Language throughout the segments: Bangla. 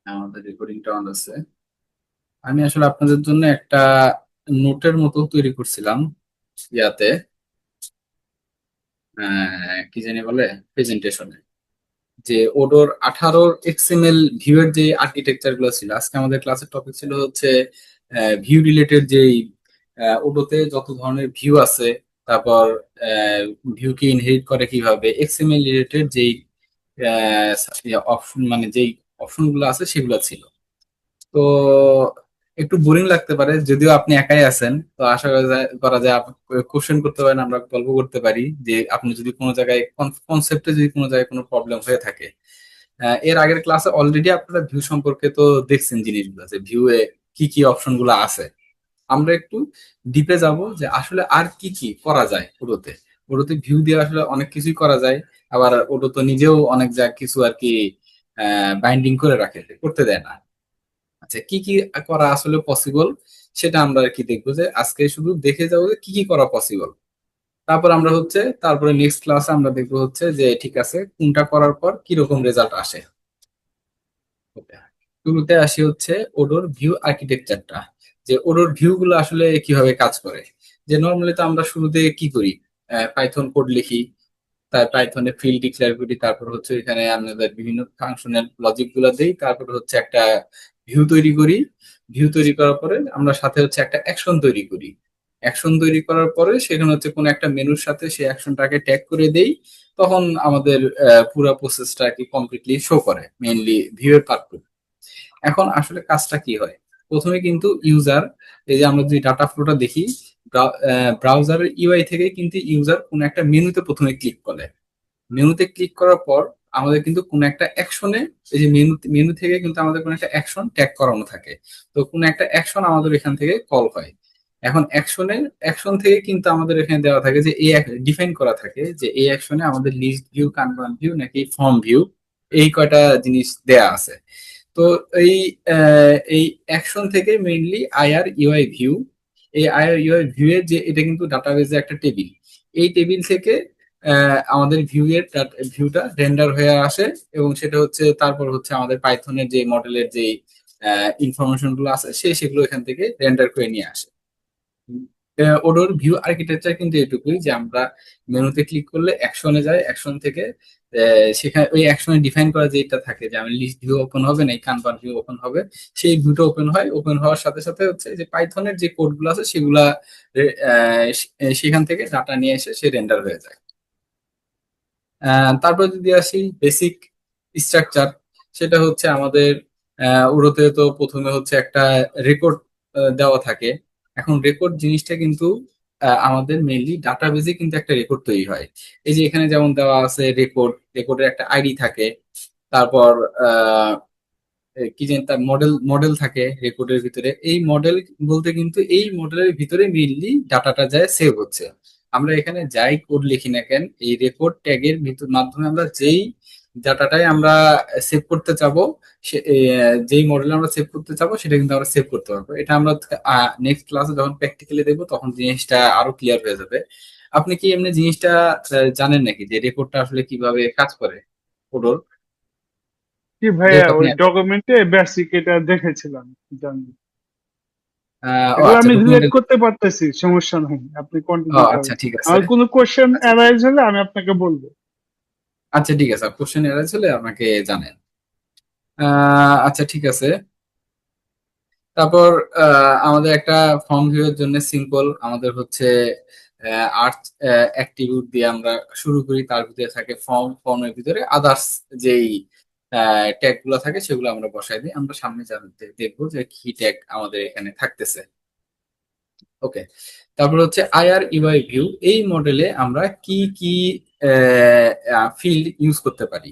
আমাদের রেকর্ডিংটা অন আছে। আমি আসলে আপনাদের জন্য একটা নোটের মতো তৈরি করছিলাম ইয়াতে, কি জানি বলে, প্রেজেন্টেশনে, যে ওডোর 18 এক্সএমএল ভিউ এর যে আর্কিটেকচার গুলো ছিল। আজকে আমাদের ক্লাসের টপিক ছিল হচ্ছে ভিউ রিলেটেড যেই ওডোতে যত ধরনের ভিউ আছে, তারপর ভিউ কে ইনহেরিট করে কিভাবে, এক্সএমএল রিলেটেড যেই অপশন, মানে যেই অপশন গুলো আছে সেগুলো ছিল। তো একটু বোরিং লাগতে পারে, যদিও আপনি একাই আছেন, তো আশা করা যায় আপনি কোশ্চেন করতে পারেন, আমরা গল্প করতে পারি যে আপনি যদি কোনো জায়গায় কনসেপ্টে যদি কোনো জায়গায় কোনো প্রবলেম হয়ে থাকে। এর আগের ক্লাসে অলরেডি আপনারা ভিউ সম্পর্কে তো দেখছেন জিনিসগুলো, যে ভিউ এ কি কি অপশন গুলো আছে। আমরা একটু ডিপে যাব যে আসলে আর কি কি করা যায় ওডোতে। ওডোতে ভিউ দিয়ে আসলে অনেক কিছুই করা যায়। আবার ওডো তো নিজেও অনেক যা কিছু আর কি বাইন্ডিং করে রাখে, করতে দেয় না। আচ্ছা, কি কি করা আসলে পসিবল সেটা আমরা আর কি দেখবো, যে আজকে শুধু দেখে যাবো যে কি কি করা পসিবল। তারপর আমরা হচ্ছে তারপরে নেক্সট ক্লাসে আমরা দেখবো হচ্ছে যে ঠিক আছে কোনটা করার পর কি রকম রেজাল্ট আসে। Okay. শুরুতে আসি হচ্ছে ওডোর ভিউ আর্কিটেকচারটা, যে ওডোর ভিউ গুলো আসলে কিভাবে কাজ করে। যে নর্মালি তো আমরা শুরুতে কি করি, পাইথন কোড লিখি, তার পাইথনে ফিল্ড ডিক্লেয়ার করি, তারপর হচ্ছে এখানে আমাদের বিভিন্ন ফাংশনাল লজিক গুলো দেই, তারপর হচ্ছে একটা ভিউ তৈরি করি। ভিউ তৈরি করার পরে আমরা সাথে হচ্ছে একটা অ্যাকশন তৈরি করি। অ্যাকশন তৈরি করার পরে সেখানে হচ্ছে কোনো একটা মেনুর সাথে সেই অ্যাকশনটাকে ট্যাগ করে দেই। তখন আমাদের পুরো প্রসেসটা কি কমপ্লিটলি শো করে, মেইনলি ভিউ এর পার্ট। এখন আসলে কাজটা কি হয়, প্রথমে কিন্তু ইউজার, এই যে আমরা যদি ডাটা ফ্লোটা দেখি, ব্রাউজারের ইউআই থেকে কিন্তু ইউজার কোন একটা মেনুতে প্রথমে ক্লিক করে। মেনুতে ক্লিক করার পর আমাদের কিন্তু কোন একটা অ্যাকশনে, এই যে মেনু মেনু থেকে কিন্তু আমাদের কোন একটা অ্যাকশন ট্যাগ করানো থাকে। তো কোন একটা অ্যাকশন আমাদের এখান থেকে কল হয়। এখন অ্যাকশন থেকে কিন্তু আমাদের এখানে দেওয়া থাকে যে এই ডিফাইন করা থাকে যে এই অ্যাকশনে আমাদের লিস্ট ভিউ, কানভার্ট ভিউ নাকি ফর্ম ভিউ, এই কয়টা জিনিস দেয়া আছে। তো এই এই অ্যাকশন থেকে মেইনলি আইআর ইউআই ভিউ, এই আইআর ইউআই ভিউ এর যে এটা কিন্তু ডাটাবেজে একটা টেবিল। এই টেবিল থেকে আমাদের ভিউটা রেন্ডার হয়ে আসে, এবং সেটা হচ্ছে তারপর হচ্ছে আমাদের পাইথনের যে মডেলের যে ইনফরমেশন গুলো আছে সেগুলো এখান থেকে রেন্ডার করে নিয়ে আসে। ওডোর ভিউ আর্কিটেকচার কিন্তু এটুকুই, যে আমরা মেনুতে ক্লিক করলে অ্যাকশনে যায়, অ্যাকশন থেকে সেখানে ওই অ্যাকশনে ডিফাইন করা যেটা থাকে, যে আমার লিস্ট ভিউ ওপেন হবে না কানভার ভিউ ওপেন হবে, সেই ভিউটা ওপেন হয়। ওপেন হওয়ার সাথে সাথে হচ্ছে যে পাইথনের যে কোড গুলো আছে সেগুলা সেখান থেকে ডাটা নিয়ে এসে সে রেন্ডার হয়ে যায়। তারপর যদি আসি বেসিক স্ট্রাকচার, সেটা হচ্ছে আমাদের ওটাতে তো প্রথমে হচ্ছে একটা রেকর্ড দেওয়া থাকে। এখন রেকর্ড জিনিসটা কিন্তু আমাদের মেইনলি ডাটাবেজে কিন্তু একটা রেকর্ড তৈরি হয়। এই যে এখানে যেমন দেওয়া আছে রেকর্ড, রেকর্ডের একটা আইডি থাকে। তারপর কি জানি তার মডেল মডেল থাকে রেকর্ডের ভিতরে। এই মডেল বলতে কিন্তু এই মডেলের ভিতরে মেইনলি ডাটাটা যায় সেভ হচ্ছে। আমরা এখানে যাই কোড লিখি না কেন, এই রেকর্ড ট্যাগের ভিতর মাধ্যমে আমরা যেই ডাটাটাই আমরা সেভ করতে চাবো, যেই মডেল আমরা সেভ করতে চাবো সেটা কিন্তু আমরা সেভ করতে পারবো। এটা আমরা নেক্সট ক্লাসে যখন প্র্যাকটিক্যালি দেখবো তখন জিনিসটা আরো ক্লিয়ার হয়ে যাবে। আপনি কি এমনি জিনিসটা জানেন নাকি যে রেকর্ডটা আসলে কিভাবে কাজ করে কোডর? কি ভাইয়া, যেহেতু আপনি ওই ডকুমেন্টে বেসিক এটা দেখেছিলাম, জানি। ও এগুলো আচ্ছা, আমি রিলেট ডকুমেন্টের। করতে পারতেছি, সমস্যা নাই, আপনি ও কন্টিনিউ আচ্ছা, করেন। ঠিক আছে। আমার কোনো কোশ্চেন আচ্ছা, অ্যারাইজ হলে আমি আপনাকে বলবো। আচ্ছা, ঠিক আছে, কোশ্চেন এরাই হলে আমাকে জানেন। আচ্ছা, ঠিক আছে। তারপর আমাদের একটা ফর্ম ভিউ এর জন্য সিম্পল আমাদের হচ্ছে আর্ট অ্যাট্রিবিউট দিয়ে আমরা শুরু করি, তার ভিতরে থাকে ফর্মের ভিতরে আদার্স যেই ট্যাগ গুলো থাকে সেগুলো আমরা বসাই দিই। আমরা সামনে দেখবো যে কি ট্যাগ আমাদের এখানে থাকতেছে। ওকে। তারপর হচ্ছে আইআর ইউআই ভিউ, এই মডেলে আমরা কি কি ফিল্ড ইউজ করতে পারি।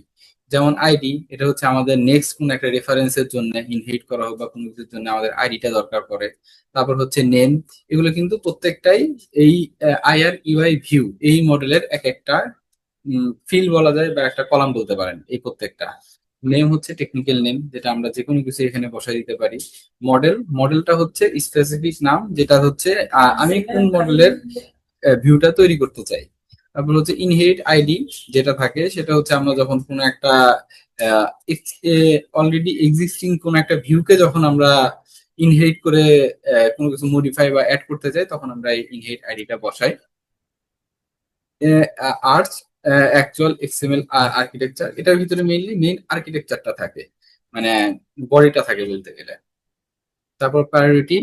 যেমন আইডি, এটা হচ্ছে আমাদের নেক্সট কোন একটা রেফারেন্সের জন্য ইনহেরিট করা হোক বা কোনো কিছুর জন্য আমাদের আইডিটা দরকার পড়ে। তারপর হচ্ছে নেম, এগুলো কিন্তু প্রত্যেকটাই এই আইআর ইউআই ভিউ এই মডেলের এক একটা ফিল্ড বলা যায় বা একটা কলাম বলতে পারেন এই প্রত্যেকটা। নেম হচ্ছে টেকনিক্যাল নেম, যেটা আমরা যে কোনো কিছু এখানে বসাই দিতে পারি। মডেলটা হচ্ছে স্পেসিফিক নাম, যেটা হচ্ছে আমি কোন মডেলের ভিউটা তৈরি করতে চাই। তারপর হচ্ছে ইনহেরিট আইডি, যেটা থাকে সেটা হচ্ছে আমরা যখন কোনো একটা অলরেডি এক্সিস্টিং কোন একটা ভিউকে যখন আমরা ইনহেরিট করে কোনো কিছু মডিফাই বা অ্যাড করতে চাই, তখন আমরা এই ইনহেরিট আইডিটা বসাই। আর্চ অ্যাকচুয়াল এক্সএমএল আর্কিটেকচার, এটার ভিতরে মেইনলি মেইন আর্কিটেকচারটা থাকে, মানে বডিটা থাকে বলতে গেলে। তারপর প্রায়োরিটি,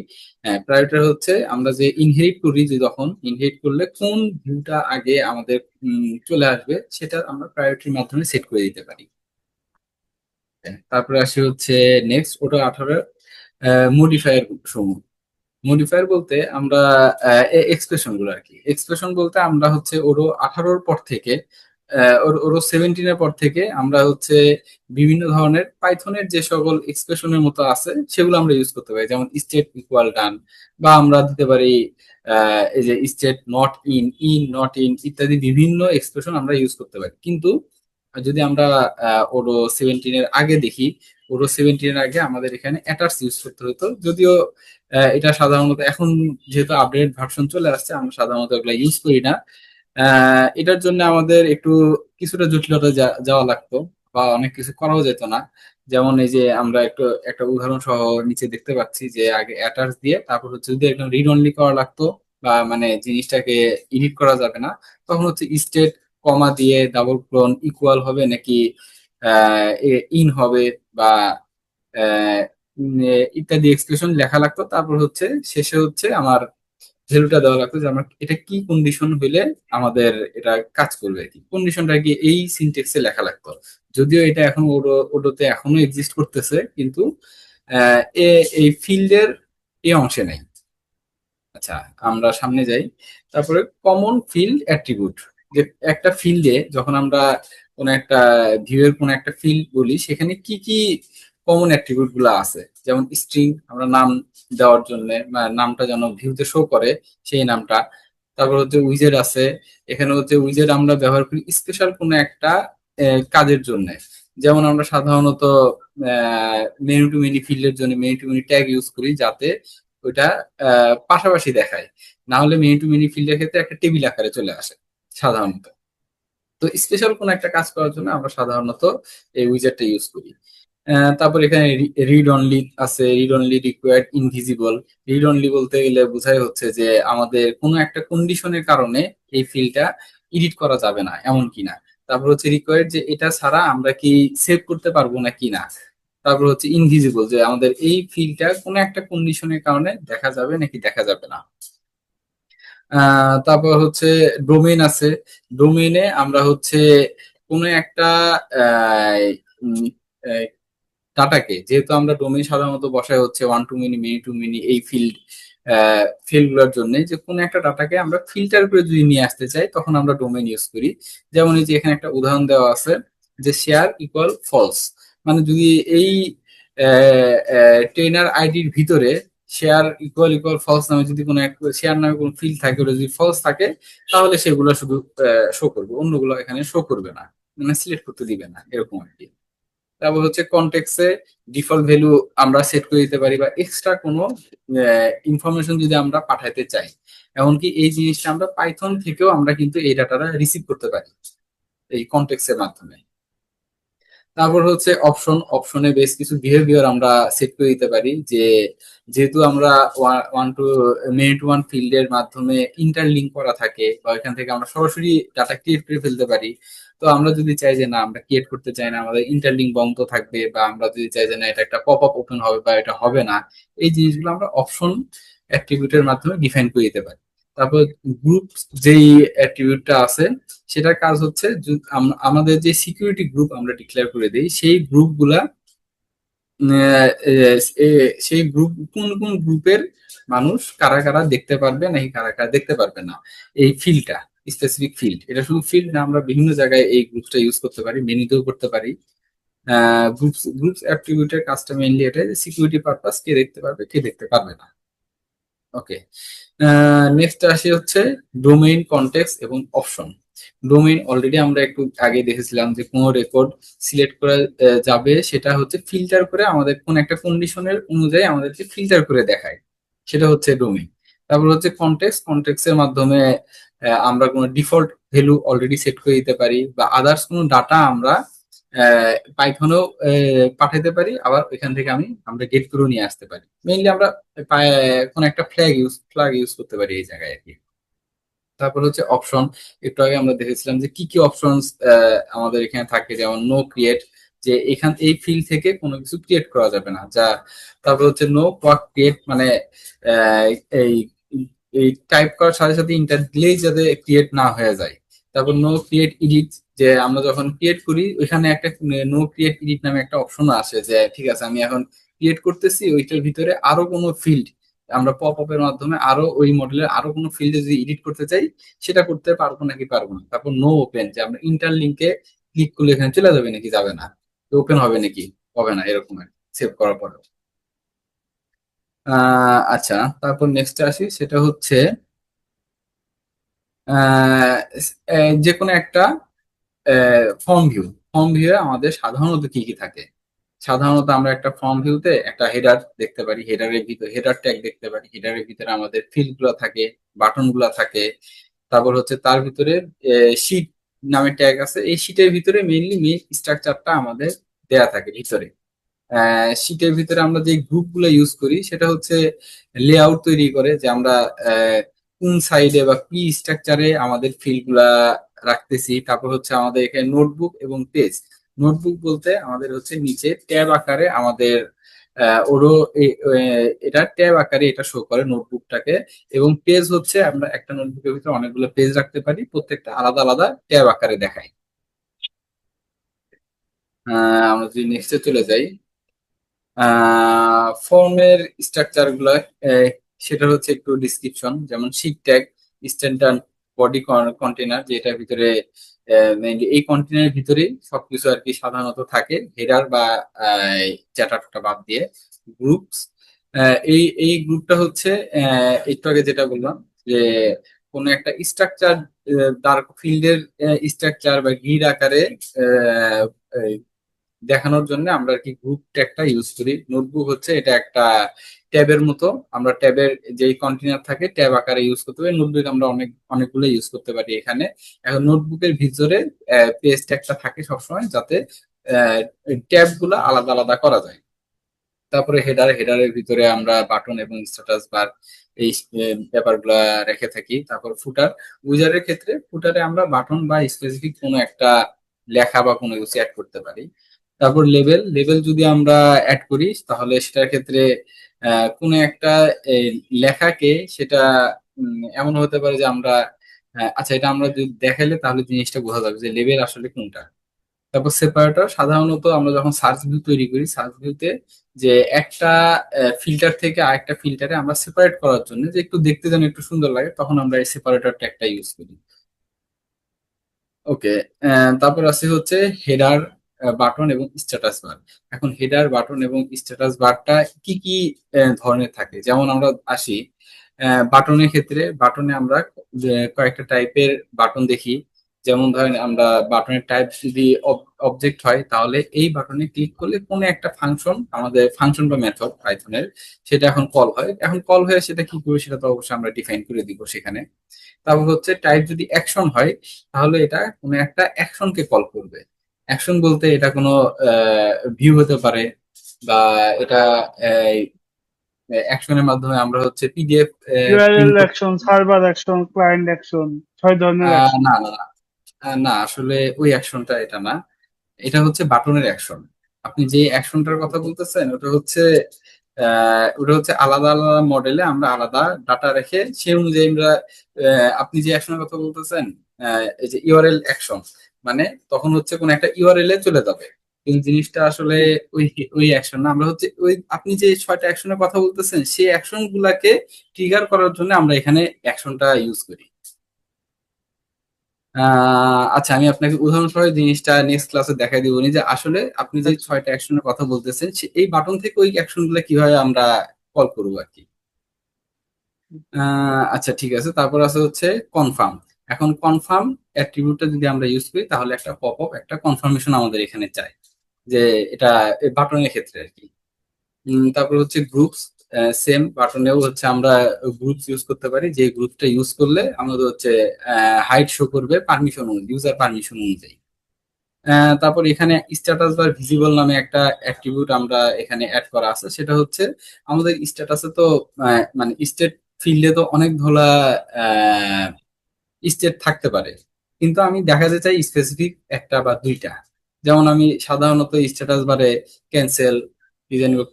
প্রায়োরিটি হচ্ছে আমরা যে ইনহেরিট করি, যে যখন ইনহেরিট করলে কোন ভিউটা আগে আমাদের চলে আসবে, সেটা আমরা প্রায়োরিটির মাধ্যমে সেট করে দিতে পারি। তারপরে আসি হচ্ছে নেক্সট, ওটা 18 মডিফায়ার সমূহ। মডিফায়ার বলতে আমরা এক্সপ্রেশন গুলো আর কি, এক্সপ্রেশন বলতে আমরা হচ্ছে ওরো 18-র পর থেকে ওরো 17-এর পর থেকে আমরা হচ্ছে বিভিন্ন ধরনের পাইথনের যে সকল এক্সপ্রেশনের মতো আছে সেগুলো আমরা ইউজ করতে পারি, যেমন স্টেট ইকুয়াল ডান, বা আমরা দিতে পারি এই যে state not in, in not in ইত্যাদি বিভিন্ন এক্সপ্রেশন আমরা ইউজ করতে পারি। কিন্তু যদি আমরা ওরো 17-এর আগে দেখি, ওরো 17-এর আগে আমাদের এখানে অ্যাটার্স ইউজ করতে হতো, যদিও এটা সাধারণত এখন যেহেতু আপডেট ভার্সন চলে আসছে, আমরা সাধারণত এগুলো ইউজ করি না। এটার জন্য আমাদের একটু কিছুটা জটিলতা যাওয়া লাগতো, বা অনেক কিছু করাও যেত না। যেমন এই যে আমরা একটু একটা উদাহরণ সহ নিচে দেখতে পাচ্ছি যে আগে অ্যাটাচ দিয়ে তারপর হচ্ছে যদি একদম রিড অনলি করা লাগতো, বা মানে জিনিসটাকে এডিট করা যাবে না, তখন হচ্ছে স্টেট কমা দিয়ে ডাবল ক্লোন ইকুয়াল হবে নাকি ইন হবে, বা আহ, ইত্যাদি এক্সপ্রেশন লেখা লাগতো। তারপর হচ্ছে শেষে হচ্ছে আমার ভ্যালুটা দেওয়া লাগতো, যে আমার এটা কি কন্ডিশন হইলে আমাদের এটা কাজ করবে, কি কন্ডিশনটা কি এই সিনটেক্সে লেখা লাগতো। যদিও এটা এখন ওডোতে এখনো এক্সিস্ট করতেছে, কিন্তু এই ফিল্ডের এই অংশে নাই। আচ্ছা, আমরা সামনে যাই। তারপরে কমন ফিল্ড অ্যাট্রিবিউট, যে একটা ফিল্ডে যখন আমরা কোন একটা ভিউয়ের কোন একটা ফিল্ড বলি, সেখানে কি কি কমন অ্যাট্রিবিউট গুলো আছে, যেমন স্ট্রিং আমরা নাম দেওয়ার জন্য, নামটা যেন ভিউতে শো করে সেই নামটা। তারপর হচ্ছে উইজেট আছে, এখানে হচ্ছে উইজেট আমরা ব্যবহার করি স্পেশাল কোনো একটা কাজের জন্য। যেমন আমরা সাধারণত মেনু টু মেনি ফিল্ডের জন্য many to many tag use করি, যাতে ওইটা পাশাপাশি দেখায়, না হলে মেনি টু মেনি ফিল্ডের ক্ষেত্রে একটা টেবিল আকারে চলে আসে সাধারণত। তো স্পেশাল কোন একটা কাজ করার জন্য আমরা সাধারণত এই উইজারটা ইউজ করি। তারপর এখানে রিড অনলি আছে, read only required invisible. Read only বলতে গেলে বোঝায় হচ্ছে যে আমাদের কোনো একটা কন্ডিশনের কারণে এই ফিল্ডটা এডিট করা যাবে না এমন কিনা। তারপর হচ্ছে রিকোয়ার্ড, যে এটা ছাড়া আমরা কি সেভ করতে পারবো না কিনা। তারপর হচ্ছে ইনভিজিবল, যে আমাদের এই ফিল্ডটা কোনো একটা কন্ডিশনের কারণে দেখা যাবে নাকি দেখা যাবে না। তারপর হচ্ছে ডোমেইন আছে, ডোমেইনে আমরা হচ্ছে কোনো একটা ডাটাকে, যেহেতু আমরা ডোমেইন সাধারণত বসাই হচ্ছে one to many, many to many এই ফিল্ড গুলোর জন্য, যে কোনো একটা ডাটাকে আমরা ফিল্টার করে যদি নিয়ে আসতে চাই, তখন আমরা ডোমেইন ইউজ করি। যেমন এই যে এখানে একটা উদাহরণ দেওয়া আছে, যে শেয়ার ইকুয়াল ফলস, মানে যদি এই ট্রেনার আইডির ভিতরে শেয়ার ইকুয়াল ইকুয়াল ফলস নামে যদি কোনো শেয়ার নামে কোনো ফিল্ড থাকে, ওটা যদি ফলস থাকে, তাহলে সেগুলো শুধু শো করবে, অন্যগুলো এখানে শো করবে না, মানে সিলেক্ট করতে দিবে না, এরকম আর কি। তারপর হচ্ছে কনটেক্সে ডিফল্ট ভ্যালু আমরা সেট করে দিতে পারি, বা এক্সট্রা কোনো ইনফরমেশন যদি আমরা পাঠাইতে চাই, এমনকি এই জিনিসটা আমরা পাইথন থেকেও আমরা কিন্তু এই ডাটাটা রিসিভ করতে পারি এই কনটেক্সের মাধ্যমে। তারপর হচ্ছে অপশন, অপশনে বেশ কিছু বিহেভিয়ার আমরা সেট করে দিতে পারি, যে যেহেতু আমরা ওয়ান টু মিনিট ওয়ান ফিল্ডের মাধ্যমে ইন্টারলিঙ্ক করা থাকে, বা এখান থেকে আমরা সরাসরি ডাটা ক্রিয়েট করে ফেলতে পারি। তো আমরা যদি চাই যে না আমরা ক্রিয়েট করতে চাই না, আমাদের ইন্টারলিঙ্ক বন্ধ থাকবে, বা আমরা যদি চাই যে না এটা একটা পপ আপ ওপেন হবে বা এটা হবে না, এই জিনিসগুলো আমরা অপশন অ্যাট্রিবিউটের মাধ্যমে ডিফাইন করে দিতে পারি। তারপর গ্রুপ, যেই অ্যাট্রিবিউটটা আছে, সেটার কাজ হচ্ছে আমাদের যে সিকিউরিটি গ্রুপ আমরা ডিক্লেয়ার করে দিই, সেই গ্রুপগুলা সেই গ্রুপ কোন কোন গ্রুপের মানুষ কারা কারা দেখতে পারবে নাকি কারা কারা দেখতে পারবে না, এই ফিল্ডটা স্পেসিফিক ফিল্ড, এটা শুধু ফিল্ড না, আমরা বিভিন্ন জায়গায় এই গ্রুপটা ইউজ করতে পারি, মেনুতেও করতে পারি। গ্রুপস অ্যাট্রিবিউটের কাজটা মেইনলি এটা, সিকিউরিটি পারপাস, কে দেখতে পারবে কে দেখতে পারবে না। ওকে, নেক্সট আসি হচ্ছে ডোমেইন, কনটেক্সট এবং অপশন। ডোমেইন অলরেডি আমরা একটু আগে দেখেছিলাম, যে কোন রেকর্ড সিলেক্ট করা যাবে, সেটা হচ্ছে ফিল্টার করে আমাদের কোন একটা কন্ডিশনের অনুযায়ী আমাদেরকে ফিল্টার করে দেখায়, সেটা হচ্ছে ডোমেইন। তারপর হচ্ছে কনটেক্সট, কনটেক্সটের মাধ্যমে আমরা কোনো ডিফল্ট ভ্যালু অলরেডি সেট করে দিতে পারি, বা আদার্স কোনো ডাটা আমরা পাইথনেও পাঠাতে পারি, আবার ওইখান থেকে আমরা গেট করেও নিয়ে আসতে পারি। মেইনলি আমরা কোন একটা ফ্ল্যাগ ইউজ করতে পারি এই জায়গায় আর কি। তারপর হচ্ছে অপশন, একটু আগে আমরা দেখেছিলাম যে কি কি অপশনস আমাদের এখানে থাকে, যেমন নো ক্রিয়েট, যে এই ফিল্ড থেকে কোনো কিছু ক্রিয়েট করা যাবে না যা। তারপর হচ্ছে নো কোয়াক ক্রিয়েট, মানে আহ, এই এই টাইপ করার সাথে সাথে ইন্টার দিলেই যাতে ক্রিয়েট না হয়ে যায়। তারপর নো ক্রিয়েট এডিট, যে আমরা যখন ক্রিয়েট করি ওইখানে একটা নো ক্রিয়েট এডিট নামে একটা অপশন আসে, যে ঠিক আছে আমি এখন ক্রিয়েট করতেছি, ওইটার ভিতরে আরো কোনো ফিল্ড আমরা পপ আপের মাধ্যমে আরো ওই মডেলের আরো কোনো ফিল্ডে যদি এডিট করতে চাই সেটা করতে পারবো নাকি পারবো না। তারপর নো ওপেন, যে আমরা ইন্টারলিঙ্কে ক্লিক করলে এখানে চলে যাবে নাকি যাবে না, ওপেন হবে নাকি হবে না, এরকম আর সেভ করার পরে। আচ্ছা, তারপর নেক্সট আসি, সেটা হচ্ছে আহ, যে কোনো একটা ফর্ম ভিউ। ফর্ম ভিউ আমাদের সাধারণত কি কি থাকে? সাধারণত আমরা একটা ফর্ম ভিউতে একটা হেডার দেখতে পারি, হেডারের ভিতরে হেডার ট্যাগ দেখতে পারি, হেডারের ভিতরে আমাদের ফিল্ড গুলা থাকে, বাটন গুলা থাকে। তারপর হচ্ছে তার ভিতরে শীট নামে ট্যাগ আছে, এই শীটের ভিতরে মেইনলি মেইন স্ট্রাকচারটা আমাদের দেয়া থাকে ভিতরে। শীটের ভিতরে আমরা যে গ্রুপ গুলো ইউজ করি সেটা হচ্ছে লেআউট তৈরি করে, যে আমরা কোন সাইডে বা কি স্ট্রাকচারে আমাদের ফিল্ড গুলা রাখতেছি। তারপর হচ্ছে আমাদের এখানে নোটবুক এবং পেজ। নোটবুক বলতে আমাদের হচ্ছে নিচে ট্যাব আকারে আমাদের ওরও এটা ট্যাব আকারে এটা শো করে নোটবুকটাকে। এবং পেজ হচ্ছে আমরা একটা নোটবুকের ভিতরে অনেকগুলো পেজ রাখতে পারি, প্রত্যেকটা আলাদা আলাদা ট্যাব আকারে দেখাই। আমরা যদি নেক্সটে চলে যাই, ফর্মের স্ট্রাকচার গুলো, সেটা হচ্ছে একটু ডিসক্রিপশন, যেমন sheet tag, standard body container, যেটার ভিতরে mainly এই কন্টেনারের ভিতরেই সবকিছু আর কি সাধারণত থাকে, হেডার বা চ্যাটারটা বাদ দিয়ে। গ্রুপস, এই গ্রুপটা হচ্ছে একটু আগে যেটা বললাম, যে কোনো একটা স্ট্রাকচার, তার ফিল্ডের স্ট্রাকচার বা গ্রিড আকারে দেখানোর জন্য আমরা আর কি গ্রুপ ট্যাগটা ইউজ করি। নোটবুক হচ্ছে এটা একটা ট্যাবের মতো, আমরা ট্যাবের যেই কন্টেনার থাকে ট্যাব আকারে ইউজ করতে পারি। নোটবুক আমরা অনেকগুলো ইউজ করতে পারি এখানে। এখন নোটবুকের ভিতরে পেজ ট্যাগটা থাকে সবসময়, যাতে ট্যাব গুলা আলাদা আলাদা করা যায়। তারপরে হেডারের ভিতরে আমরা বাটন এবং স্ট্যাটাস বার এই ব্যাপারগুলা রেখে থাকি। তারপর ফুটার, উইজারের ক্ষেত্রে ফুটারে আমরা বাটন বা স্পেসিফিক কোনো একটা লেখা বা কোনো কিছু অ্যাড করতে পারি। তারপর লেবেল, যদি আমরা অ্যাড করি তাহলে সেটার ক্ষেত্রে কোনো একটা এই, লেখাকে সেটা এমন হতে পারে যে আমরা আচ্ছা, এটা আমরা যদি দেখাইলে তাহলে জিনিসটা বোঝা যাবে যে লেবেল আসলে কোনটা। তারপর সেপারেটর, সাধারণত আমরা যখন সার্চ ভিউ তৈরি করি, সার্চ ভিউতে যে একটা ফিল্টার থেকে আরেকটা ফিল্টারে আমরা সেপারেট করার জন্য, যে একটু দেখতে যেন একটু সুন্দর লাগে, তখন আমরা এই সেপারেটর ট্যাগটা ইউজ করি। ওকে, তারপর আছে হচ্ছে হেডার, বাটন এবং স্ট্যাটাস বার। এখন হেডার, বাটন এবং স্ট্যাটাস বারটা কি কি ধরনের থাকে, যেমন আমরা আসি বাটনের ক্ষেত্রে। বাটনে আমরা কয়েকটা টাইপের বাটন দেখি। যেমন ধরেন আমরা বাটনের টাইপ যদি অবজেক্ট হয়, তাহলে এই বাটনে ক্লিক করলে কোনো একটা ফাংশন, আমাদের ফাংশন বা মেথড পাইথনের, সেটা এখন কল হয়। এখন কল হয়ে সেটা কি করবে সেটা তো অবশ্যই আমরা ডিফাইন করে দিব সেখানে। তারপর হচ্ছে টাইপ যদি অ্যাকশন হয়, তাহলে এটা কোনো একটা অ্যাকশনকে কল করবে। অ্যাকশন বলতে এটা কোনো ভিউ হতে পারে, বা এটা অ্যাকশনের মাধ্যমে আমরা হচ্ছে পিডিএফ ইউআরএল প্রিন্ট করতে। Action, server action, client action, 6 ধরনের অ্যাকশন। না না না, না আসলে ওই অ্যাকশনটা এটা না, এটা হচ্ছে বাটনের অ্যাকশন। আপনি যে অ্যাকশনটার কথা বলতেছেন ওটা হচ্ছে আলাদা আলাদা মডেলে আমরা আলাদা ডাটা রেখে সেই অনুযায়ী আমরা আপনি যে অ্যাকশনের কথা বলতেছেন, এই যে ইউআরএল অ্যাকশন, মানে তখন হচ্ছে কোন একটা ইউআরএল এ চলে যাবে। কিন্তু জিনিসটা আসলে ওই ওই অ্যাকশন না, আমরা হচ্ছে ওই আপনি যে 6টা অ্যাকশনের কথা বলতেছেন সেই অ্যাকশন গুলাকে ট্রিগার করার জন্য আমরা এখানে অ্যাকশনটা ইউজ করি। আচ্ছা, আমি আপনাকে উদাহরণ সহ জিনিসটা নেক্সট ক্লাসে দেখাই দিব, যে আসলে আপনি যে আচ্ছা। 6টা অ্যাকশনের কথা বলতেছেন এই বাটন থেকে ওই অ্যাকশন গুলো কিভাবে আমরা কল করবো আর কি। আচ্ছা ঠিক আছে, তারপর আছে হচ্ছে কনফার্ম। এখন কনফার্ম অ্যাট্রিবিউটটা যদি আমরা ইউজ করি তাহলে একটা পপ আপ, একটা কনফার্মেশন আমাদের এখানে চাই, যে এটা বাটনের ক্ষেত্রে আর কি। তারপর হচ্ছে গ্রুপস, সেম বাটনেও হচ্ছে আমরা গ্রুপস ইউজ করতে পারি, যে গ্রুপটা ইউজ করলে আমাদের হচ্ছে হাইট শো করবে পারমিশন, ইউজার পারমিশন অনুযায়ী। তারপর এখানে স্ট্যাটাস বার ভিজিবল নামে একটা অ্যাট্রিবিউট আমরা এখানে অ্যাড করা আছে। সেটা হচ্ছে আমাদের স্ট্যাটাসে তো মানে স্টেট ফিল্ডে তো অনেক ধরলা স্টেট থাকতে পারে, কিন্তু আমি দেখাতে চাই স্পেসিফিক একটা বা দুইটা। যেমন আমি সাধারণত স্ট্যাটাস বারে ক্যান্সেল,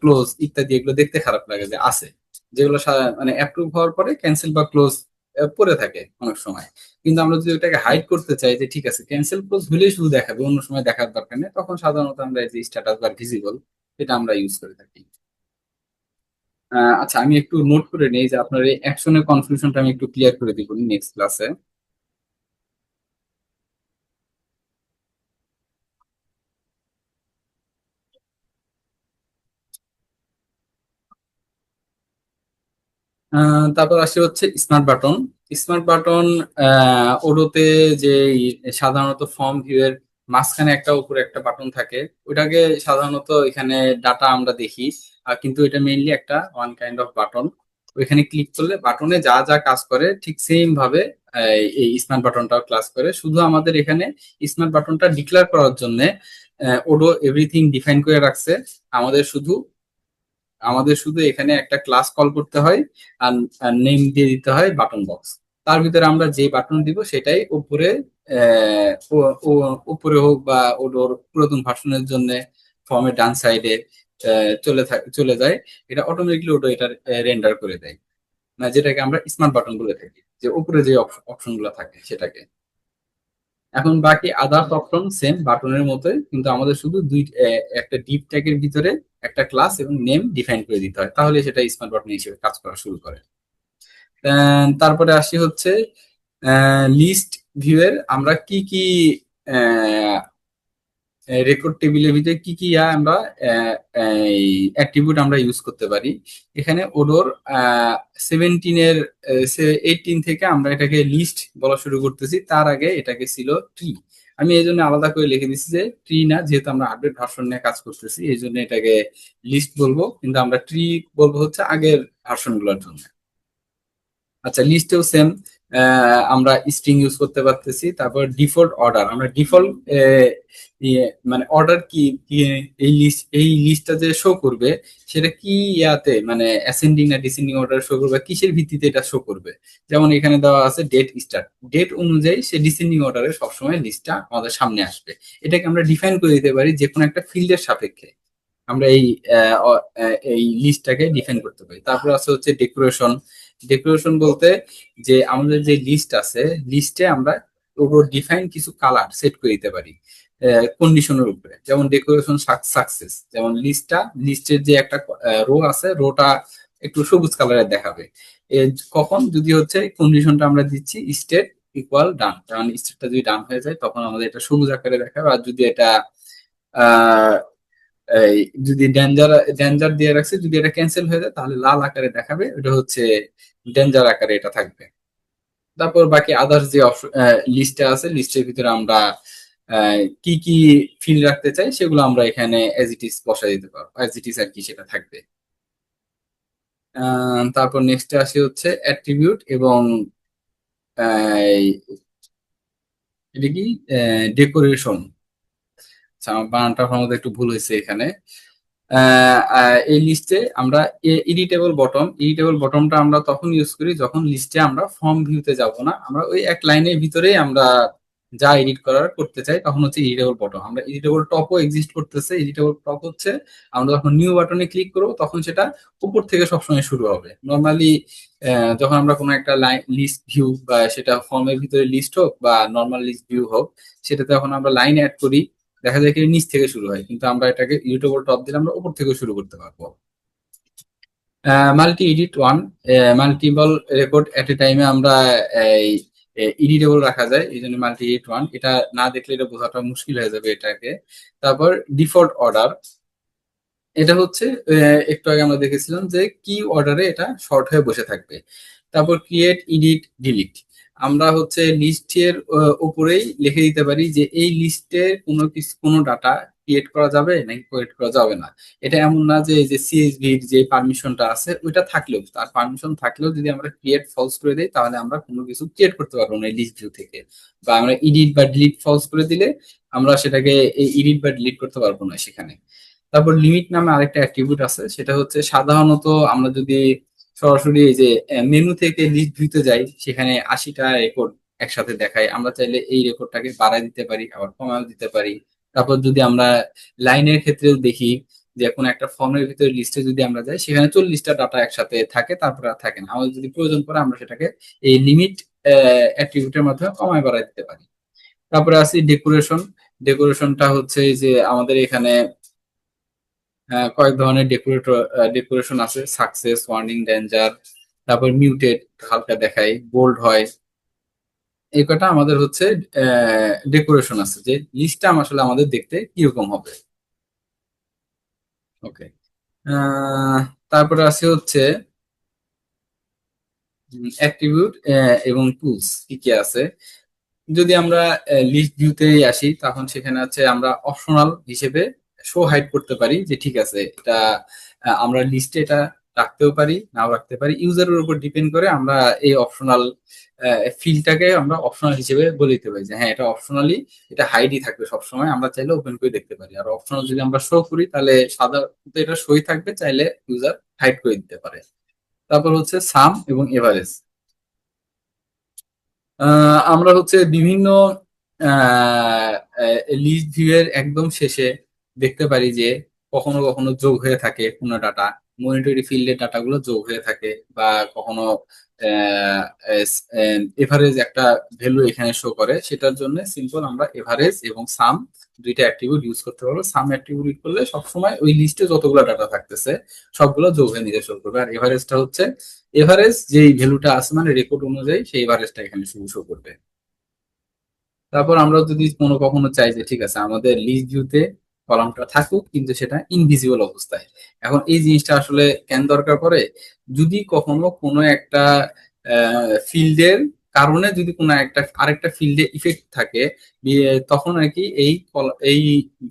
ক্লোজ ইত্যাদি এগুলো দেখতে খারাপ লাগে যে আছে, যেগুলো মানে অ্যাপ্রুভ হওয়ার পরে ক্যান্সেল বা ক্লোজ পড়ে থাকে অনেক সময়। কিন্তু আমরা যদি ওটাকে হাইড করতে চাই যে ঠিক আছে ক্যান্সেল ক্লোজ হলেই শুধু দেখাবে, অন্য সময় দেখার দরকার নেই, তখন সাধারণত আমরা এই যে স্ট্যাটাস বার ভিজিবল এটা আমরা ইউজ করে থাকি। আচ্ছা, আমি একটু নোট করে নেই যে আপনার এই অ্যাকশনের কনফিউশনটা আমি একটু ক্লিয়ার করে দিব নেক্সট ক্লাসে। তারপর আসে হচ্ছে স্মার্ট বাটন। স্মার্ট বাটন ওডোতে যে সাধারণত ফর্ম ভিউ এর মাঝখানে একটা উপরে একটা বাটন থাকে, ওটাকে সাধারণত এখানে ডাটা আমরা দেখি। কিন্তু এটা মেইনলি একটা ওয়ান কাইন্ড অফ বাটন। ওইখানে ক্লিক করলে বাটনে যা যা কাজ করে ঠিক সেম ভাবে এই স্মার্ট বাটনটাও ক্লাস করে। শুধু আমাদের এখানে স্মার্ট বাটনটা ডিক্লেয়ার করার জন্য ওডো এভরিথিং ডিফাইন করে রাখছে। আমাদের শুধু আমাদের শুধু এখানে একটা ক্লাস কল করতে হয় আর নেম দিয়ে দিতে হয় বাটন বক্স। তার ভিতরে আমরা যে বাটন দিব সেটাই উপরে উপরে হোক বা ওর পুরাতন ভার্সনের জন্য ফর্মের ডান সাইডে চলে যায়। এটা অটোমেটিকলি ওটা এটা রেন্ডার করে দেয়, না যেটাকে আমরা স্মার্ট বাটন বলে থাকি, যে উপরে যে অপশন গুলো থাকে সেটাকে। এখন বাকি আদার্স অপশন সেম বাটনের মতোই, কিন্তু আমাদের শুধু একটা ডিপ ট্যাগের ভিতরে একটা ক্লাস এবং নেম ডিফাইন করে দিতে হয়, তাহলে সেটা স্মার্ট বাটন হিসেবে কাজ করা শুরু করে। তারপরে আসি হচ্ছে লিস্ট ভিউয়ের আমরা কি কি রেকর্ড টেবিলের ভিতরে কি কি আমরা অ্যাট্রিবিউট আমরা ইউজ করতে পারি। এখানে ওডোর 17 18 থেকে আমরা এটাকে লিস্ট বলা শুরু করতেছি, তার আগে এটাকে ছিল ট্রি। আমি এই জন্য আলাদা করে লিখে দিচ্ছি যে ট্রি না, যেহেতু আমরা আপডেট ভার্সন নিয়ে কাজ করতেছি এই জন্য এটাকে লিস্ট বলবো, কিন্তু আমরা ট্রি বলবো হচ্ছে আগের ভার্সন গুলোর জন্য। আচ্ছা, লিস্টেও সেম আমরা স্ট্রিং ইউজ করতে পারতেছি। তারপর ডিফল্ট অর্ডার, আমরা ডিফল্ট মানে অর্ডার কি এই লিস্টটা যে শো করবে সেটা কি ইয়াতে মানে অ্যাসেন্ডিং না ডিসেন্ডিং অর্ডার শো করবে, কিসের ভিত্তিতে এটা শো করবে। যেমন এখানে দেওয়া আছে ডেট স্টার্ট, ডেট অনুযায়ী সে ডিসেন্ডিং অর্ডারে সবসময় লিস্টটা আমাদের সামনে আসবে। এটাকে আমরা ডিফাইন করে দিতে পারি যে কোনো একটা ফিল্ডের সাপেক্ষে আমরা এই লিস্টটাকে ডিফাইন করতে পারি। তারপর আছে হচ্ছে ডেকোরেশন। ডেকোরেশন বলতে যে আমাদের যে লিস্ট আছে লিস্টে আমরা উপর ডিফাইন কিছু কালার সেট করে দিতে পারি কন্ডিশনের উপরে। যেমন ডেকোরেশন সাকসেস, যেমন লিস্টের যে একটা রো আছে, রোটা একটু সবুজ কালারের দেখাবে কখন, যদি হচ্ছে কন্ডিশনটা আমরা দিচ্ছি স্টেট ইকুয়াল ডান, কারণ স্টেটটা যদি ডান হয়ে যায় তখন আমাদের এটা সবুজ আকারে দেখাবে। আর যদি এটা এই যদি ডেঞ্জার দিয়ে রাখছে, যদি এটা ক্যান্সেল হয়ে যায় তাহলে লাল আকারে দেখাবে, এটা হচ্ছে ডেঞ্জার আকারে এটা থাকবে। তারপর বাকি আদার্স যে লিস্টে আছে লিস্টের ভিতরে আমরা কি কি ফিল্ড রাখতে চাই সেগুলো আমরা এখানে এজ ইট ইজ বসাই দিতে পারবো, এজ ইট ইজ আর কি সেটা থাকবে। তারপর নেক্সটে আসি হচ্ছে অ্যাট্রিবিউট এবং এটা কি ডেকোরেশন। আচ্ছা, আমার বানানটা আমাদের একটু ভুল হয়েছে এখানে। এই লিস্টে আমরা এডিটেবল বটমটা আমরা তখন ইউজ করি যখন লিস্টে আমরা ফর্ম ভিউতে যাব না, আমরা ওই এক লাইনের ভিতরেই আমরা যা এডিট করার করতে চাই তখন হচ্ছে এডিটেবল বটম। আমরা এডিটেবল টপও এক্সিস্ট করতেছে, এডিটেবল টপ হচ্ছে আমরা যখন নিউ বাটনে ক্লিক করবো তখন সেটা উপর থেকে সবসময় শুরু হবে। নর্মালি যখন আমরা কোনো একটা লিস্ট ভিউ বা সেটা ফর্মের ভিতরে লিস্ট হোক বা নর্মাল লিস্ট ভিউ হোক, সেটাতে যখন আমরা লাইন অ্যাড করি দেখা যায় কি নিচ থেকে শুরু হয়, কিন্তু আমরা এটাকে ইউটিউব টপ দিলে আমরা উপর থেকে শুরু করতে পারবো। Multi edit one, multiple record at a টাইমে আমরা এডিটেবল রাখা যায়, এই জন্য মাল্টি এডিট ওয়ান। এটা না দেখলে এটা বোঝাটা মুশকিল হয়ে যাবে এটাকে। তারপর ডিফল্ট অর্ডার, এটা হচ্ছে একটু আগে আমরা দেখেছিলাম যে কি অর্ডারে এটা শর্ট হয়ে বসে থাকবে। তারপর ক্রিয়েট এডিট ডিলিট, আমরা হচ্ছে লিস্টের উপরেই লিখে দিতে পারি যে এই লিস্টের কোনো ডাটা ক্রিয়েট করা যাবে নাকি ক্রিয়েট করা যাবে না। এটা এমন না যে এই যে সিএসভির যে পারমিশনটা আছে ওইটা থাকলেও, তার পারমিশন থাকলেও যদি আমরা ক্রিয়েট ফলস করে দিই তাহলে আমরা কোনো কিছু ক্রিয়েট করতে পারবো না এই লিস্ট ভিউ থেকে। বা আমরা এডিট বা ডিলিট ফলস করে দিলে আমরা সেটাকে এডিট বা ডিলিট করতে পারবো না সেখানে। তারপর লিমিট নামে আরেকটা অ্যাট্রিবিউট আছে, সেটা হচ্ছে সাধারণত আমরা যদি সরাসরি এই যে মেনু থেকে লিস্ট ভিউতে যাই, সেখানে 80টা রেকর্ড একসাথে দেখায়। আমরা চাইলে এই রেকর্ডটাকে বাড়ায় দিতে পারি, আবার কমাও দিতে পারি। তারপর যদি আমরা লাইনের ক্ষেত্রেও দেখি যে কোনো একটা ফর্মের ভিতরে লিস্টে যদি আমরা যাই, সেখানে 40টা ডাটা একসাথে থাকে, তারপর আর থাকে না। আমাদের যদি প্রয়োজন পড়ে আমরা সেটাকে এই লিমিট অ্যাট্রিবিউটের মাধ্যমে কমায় বাড়ায় দিতে পারি। তারপরে আছে ডেকোরেশন। ডেকোরেশনটা হচ্ছে এই যে আমাদের এখানে কয়েক ধরনের ডেকোরেশন আছে, সাকসেস, ওয়ার্নিং, ডেঞ্জার, তারপর মিউটেড, হালকা দেখায়, বোল্ড হয়। এই কটা আমাদের হচ্ছে ডেকোরেশন আছে, যে লিস্টটা আসলে আমাদের দেখতে কিরকম হবে। ওকে। তারপরে আছে হচ্ছে অ্যাট্রিবিউট এবং টুলস কি কি আছে। যদি আমরা লিস্ট ভিউতে আসি, তখন সেখানে আছে আমরা অপশনাল হিসেবে শো হাইড করতে পারি, যে ঠিক আছে এটা আমরা লিস্টে এটা রাখতেও পারি, নাও রাখতে পারি। ইউজারের উপর ডিপেন্ড করে আমরা এই অপশনাল ফিল্ডটাকে আমরা অপশনাল হিসেবে বলে দিতে পারি যে হ্যাঁ এটা অপশনালি, এটা হাইডই থাকবে সবসময়, আমরা চাইলে ওপেন করে দেখতে পারি। আর অপশনাল যদি আমরা শো করি তাহলে সাধারণত এটা শোই থাকবে, চাইলে ইউজার হাইড করে দিতে পারে। তারপর হচ্ছে সাম এবং এভারেজ। আমরা হচ্ছে বিভিন্ন লিস্ট ভিউ এর একদম শেষে দেখতে পারি যে কখনো কখনো যোগ হয়ে থাকে কোনো ডাটা, মনিটরি ফিল্ডের ডাটাগুলো যোগ হয়ে থাকে, বা কখনো এভারেজ একটা ভ্যালু এখানে শো করে। সেটার জন্য সিম্পল আমরা এভারেজ এবং সাম দুইটা অ্যাট্রিবিউট ইউজ করতে পারবো। সাম অ্যাট্রিবিউট করলে সবসময় ওই লিস্টে যতগুলো ডাটা থাকতেছে সবগুলো যোগ হয়ে নিজে শো করবে। আর এভারেজটা হচ্ছে এভারেজ যেই ভ্যালুটা আছে মানে রেকর্ড অনুযায়ী সেই এভারেজটা এখানে শুধু শো করবে। তারপর আমরা যদি কোনো কখনো চাই যে ঠিক আছে আমাদের লিস্ট ভিউতে কলামটা থাকুক কিন্তু সেটা ইনভিজিবল অবস্থায়। এখন এই জিনিসটা আসলে কেন দরকার পড়ে, যদি কখনো কোনো একটা ফিল্ডের কারণে যদি কোনো একটা আরেকটা ফিল্ডে ইফেক্ট থাকে, তখন আর কি এই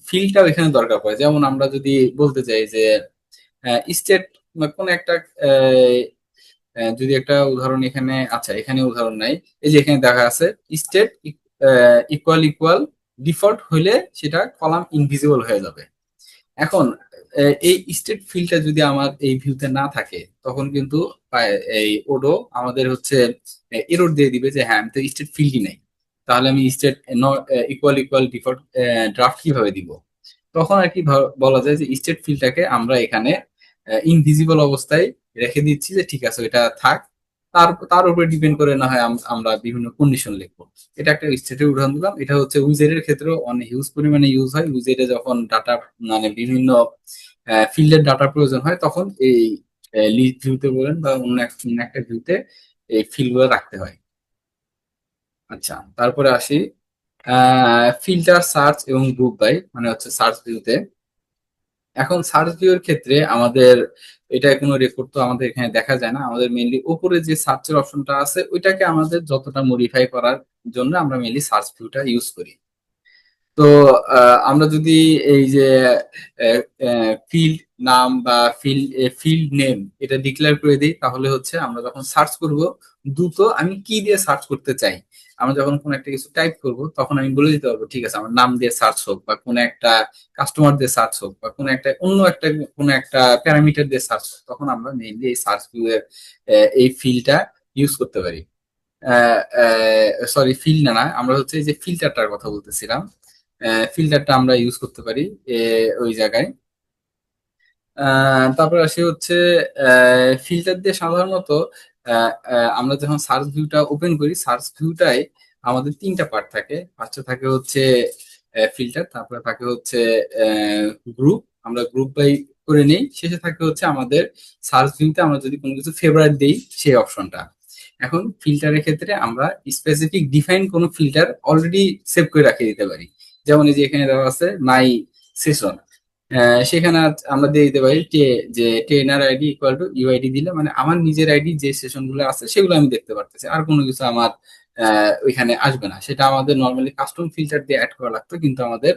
ফিল্ডটাও এখানে দরকার পড়ে। যেমন আমরা যদি বলতে চাই যে স্টেট কোন একটা যদি একটা উদাহরণ এখানে, আচ্ছা এখানে উদাহরণ নাই, এই যে এখানে দেখা আছে স্টেট ইকুয়াল ইকুয়াল ডিফল্ট হইলে সেটা কলাম ইনভিজিবল হয়ে যাবে। এখন এই স্টেট ফিল্ডটা যদি আমার এই ভিউতে না থাকে, তখন কিন্তু এই ওডো আমাদের হচ্ছে এরর দিয়ে দিবে যে হ্যাঁ আমি তো স্টেট ফিল্ডই নাই, তাহলে আমি state equal equal default draft কিভাবে দিব। তখন আর কি বলা যায় যে স্টেট ফিল্ডটাকে আমরা এখানে ইনভিজিবল অবস্থায় রেখে দিচ্ছি, যে ঠিক আছে এটা থাক। তার তার উপরে ডিপেন্ড করে না হয় আমরা বিভিন্ন কন্ডিশন লিখবো। এটা একটা স্টেটের উদাহরণ দিলাম। এটা হচ্ছে উইজেটের ক্ষেত্রেও অনেক হিউজ পরিমাণে ইউজ হয়। উইজেটে যখন ডাটা মানে বিভিন্ন ফিল্ডের ডাটা প্রয়োজন হয়, তখন এই লিস্ট ভিউতে বলেন বা অন্য একটা ভিউতে এই ফিল্ডগুলো রাখতে হয়। আচ্ছা, তারপরে আসি ফিল্টার, সার্চ এবং গ্রুপ বাই, মানে হচ্ছে সার্চ ভিউতে। এখন সার্চ ভিউ এর ক্ষেত্রে আমাদের এটা কোনো রেকর্ড তো আমাদের এখানে দেখা যায় না, আমাদের মেইনলি উপরে যে সার্চের অপশনটা আছে ওইটাকে আমাদের যতটা মডিফাই করার জন্য আমরা মেইনলি সার্চ ভিউটা ইউজ করি। তো আমরা যদি এই যে ফিল্ড নাম বা ফিল্ড নেম এটা ডিক্লেয়ার করে দিই, তাহলে হচ্ছে আমরা যখন সার্চ করব দ্রুত আমি কি দিয়ে সার্চ করতে চাই, আমরা যখন কোনো একটা কিছু টাইপ করব তখন আমি বলে দিতে পারবো ঠিক আছে আমার নাম দিয়ে সার্চ হোক, বা কোনো একটা কাস্টমার দিয়ে সার্চ হোক, বা কোনো একটা প্যারামিটার দিয়ে সার্চ হোক, তখন আমরা মেইনলি এই সার্চ ভিউ এর এই ফিল্ডটা ইউজ করতে পারি। সরি, ফিল্ড না, আমরা হচ্ছে এই যে ফিল্টারটার কথা বলতেছিলাম, ফিল্টারটা আমরা ইউজ করতে পারি ওই জায়গায়। তারপর আসি হচ্ছে ফিল্টার দিয়ে সাধারণত আমরা যখন সার্চ ভিউটা ওপেন করি, সার্চ ভিউটাই আমাদের তিনটা পার্ট থাকে। ফার্স্টে থাকে হচ্ছে ফিল্টার, তারপরে থাকে হচ্ছে গ্রুপ, আমরা গ্রুপ বাই করে নেই, শেষে থাকে হচ্ছে আমাদের সার্চ ভিউতে আমরা যদি কোনো কিছু ফেভারিট দেই সেই অপশনটা। এখন ফিল্টারের ক্ষেত্রে আমরা স্পেসিফিক ডিফাইন কোনো ফিল্টার অলরেডি সেভ করে রাখিয়ে দিতে পারি। যেমন এই যে এখানে দেওয়া আছে মাই সেশন, সেখানে আমরা দিয়ে দিতে পারি যে trainer ID equal to UID দিলে মানে আমার নিজের আইডি যে সেশন গুলো আছে সেগুলো আমি দেখতে পারতেছি, আর কোনো কিছু আমার ওইখানে আসবে না। সেটা আমাদের নর্মালি কাস্টম ফিল্টার দিয়ে অ্যাড করা লাগতো, কিন্তু আমাদের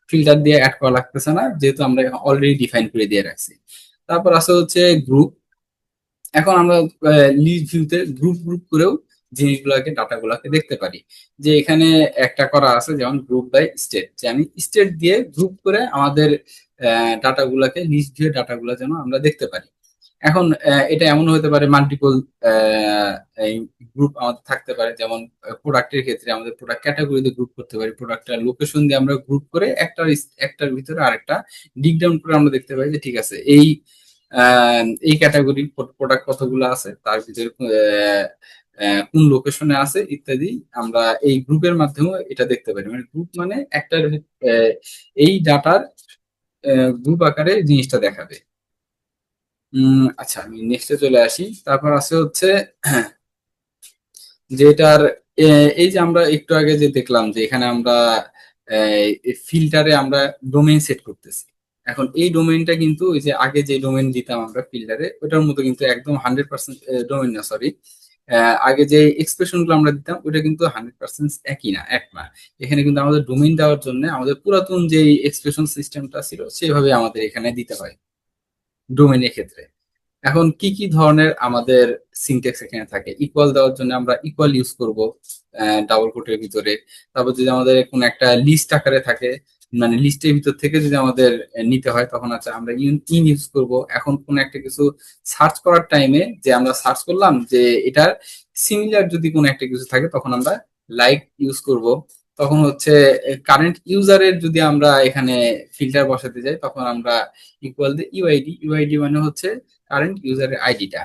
ফিল্টার দিয়ে অ্যাড করা লাগতেছে না, যেহেতু আমরা অলরেডি ডিফাইন করে দিয়ে রাখছি। তারপর আছে হচ্ছে গ্রুপ। এখন আমরা লিস্ট ভিউতে গ্রুপ গ্রুপ করেও জিনিসগুলোকে ডাটাগুলোকে দেখতে পারি। যে এখানে একটা করা আছে যেমন গ্রুপ বাই স্টেট, যে আমি স্টেট দিয়ে গ্রুপ করে আমাদের ডাটাগুলোকে, লিস্ট ভিউ ডাটাগুলো যেন আমরা দেখতে পারি। এখন এটা এমন হতে পারে মাল্টিপল গ্রুপ আমাদের থাকতে পারে, যেমন প্রোডাক্টের ক্ষেত্রে আমাদের প্রোডাক্ট ক্যাটাগরিতে গ্রুপ করতে পারি, প্রোডাক্টের লোকেশন দিয়ে আমরা গ্রুপ করে একটার ভিতরে আরেকটা ডিক ডাউন করে আমরা দেখতে পাই যে ঠিক আছে এই ক্যাটাগরি প্রোডাক্ট কতগুলো আছে, তার ভিতরে কোন লোকেশনে আছে ইত্যাদি। আমরা এই গ্রুপের মাধ্যমে এটা দেখতে পারি। মানে গ্রুপ মানে একটার এই ডাটার গ্রুপ আকারে জিনিসটা দেখাবে। আচ্ছা, আমি নেক্সটে চলে আসি। তারপর আছে হচ্ছে যেটার এই যে আমরা একটু আগে যে দেখলাম যে এখানে আমরা ফিল্টারে আমরা ডোমেইন সেট করতেছি। এখন এই ডোমেইনটা কিন্তু ওই যে আগে যে ডোমেইন দিতাম আমরা ফিল্টারে, ওটার মতো কিন্তু একদম 100% ডোমেইন না, সরি। আগে যে এক্সপ্রেশন গুলো আমরা দিতাম ওটা কিন্তু 100% একই না, এক না। এখানে কিন্তু আমাদের ডোমেইন দেওয়ার জন্য আমাদের পুরাতন যে এক্সপ্রেশন সিস্টেমটা ছিল সেভাবে আমাদের এখানে দিতে হয় ডোমেইনের ক্ষেত্রে। এখন কি কি ধরনের আমাদের সিনট্যাক্স এখানে থাকে? ইকুয়াল দেওয়ার জন্য আমরা ইকুয়াল ইউজ করব ডাবল কোটের ভিতরে। তারপর যদি আমাদের কোন একটা লিস্ট আকারে থাকে, মানে লিস্টের ভিতর থেকে যদি আমাদের নিতে হয়, তখন আছে আমরা ইন ইউজ করব। এখন কোন একটা কিছু সার্চ করার টাইমে যে আমরা সার্চ করলাম যে এটার সিমিলার যদি কোন একটা কিছু থাকে, তখন আমরা লাইক ইউজ করব। তখন হচ্ছে কারেন্ট ইউজারের যদি আমরা এখানে ফিল্টার বসাতে যাই, তখন আমরা ইকুয়াল দিয়ে ইউআইডি। ইউআইডি মানে হচ্ছে কারেন্ট ইউজারের আইডিটা।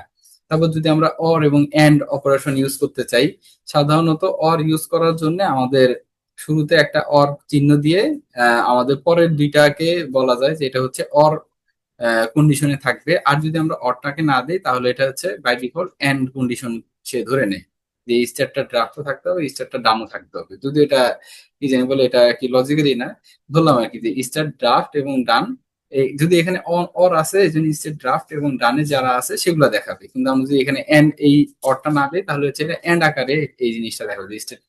তারপর যদি আমরা অর এবং এন্ড অপারেশন ইউজ করতে চাই, সাধারণত অর ইউজ করার জন্য আমাদের শুরুতে একটা অর চিহ্ন দিয়ে আমাদের পরের দুইটাকে বলা যায় যে এটা হচ্ছে অর কন্ডিশনে থাকবে। আর যদি আমরা অরটাকে না দিই, তাহলে এটা হচ্ছে বাই ডিফল্ট এন্ড কন্ডিশন সে ধরে নেয়, যে স্টারটা ড্রাফটও থাকতে হবে, স্টারটা ডাউনও থাকতে হবে। যদি এটা কি জানি বলে, এটা কি লজিক্যালি না, ধরলাম আর কি যে স্টার ড্রাফট এবং ডান। যদি এখানে অর আছে, এই জন্য স্টেট ড্রাফট এবং ডানে যারা আছে সেগুলো দেখাবে। কিন্তু আমরা যদি এখানে এন্ড এই অরটা না দিই, তাহলে হচ্ছে এটা এন্ড আকারে এই জিনিসটা দেখাবে, স্টেট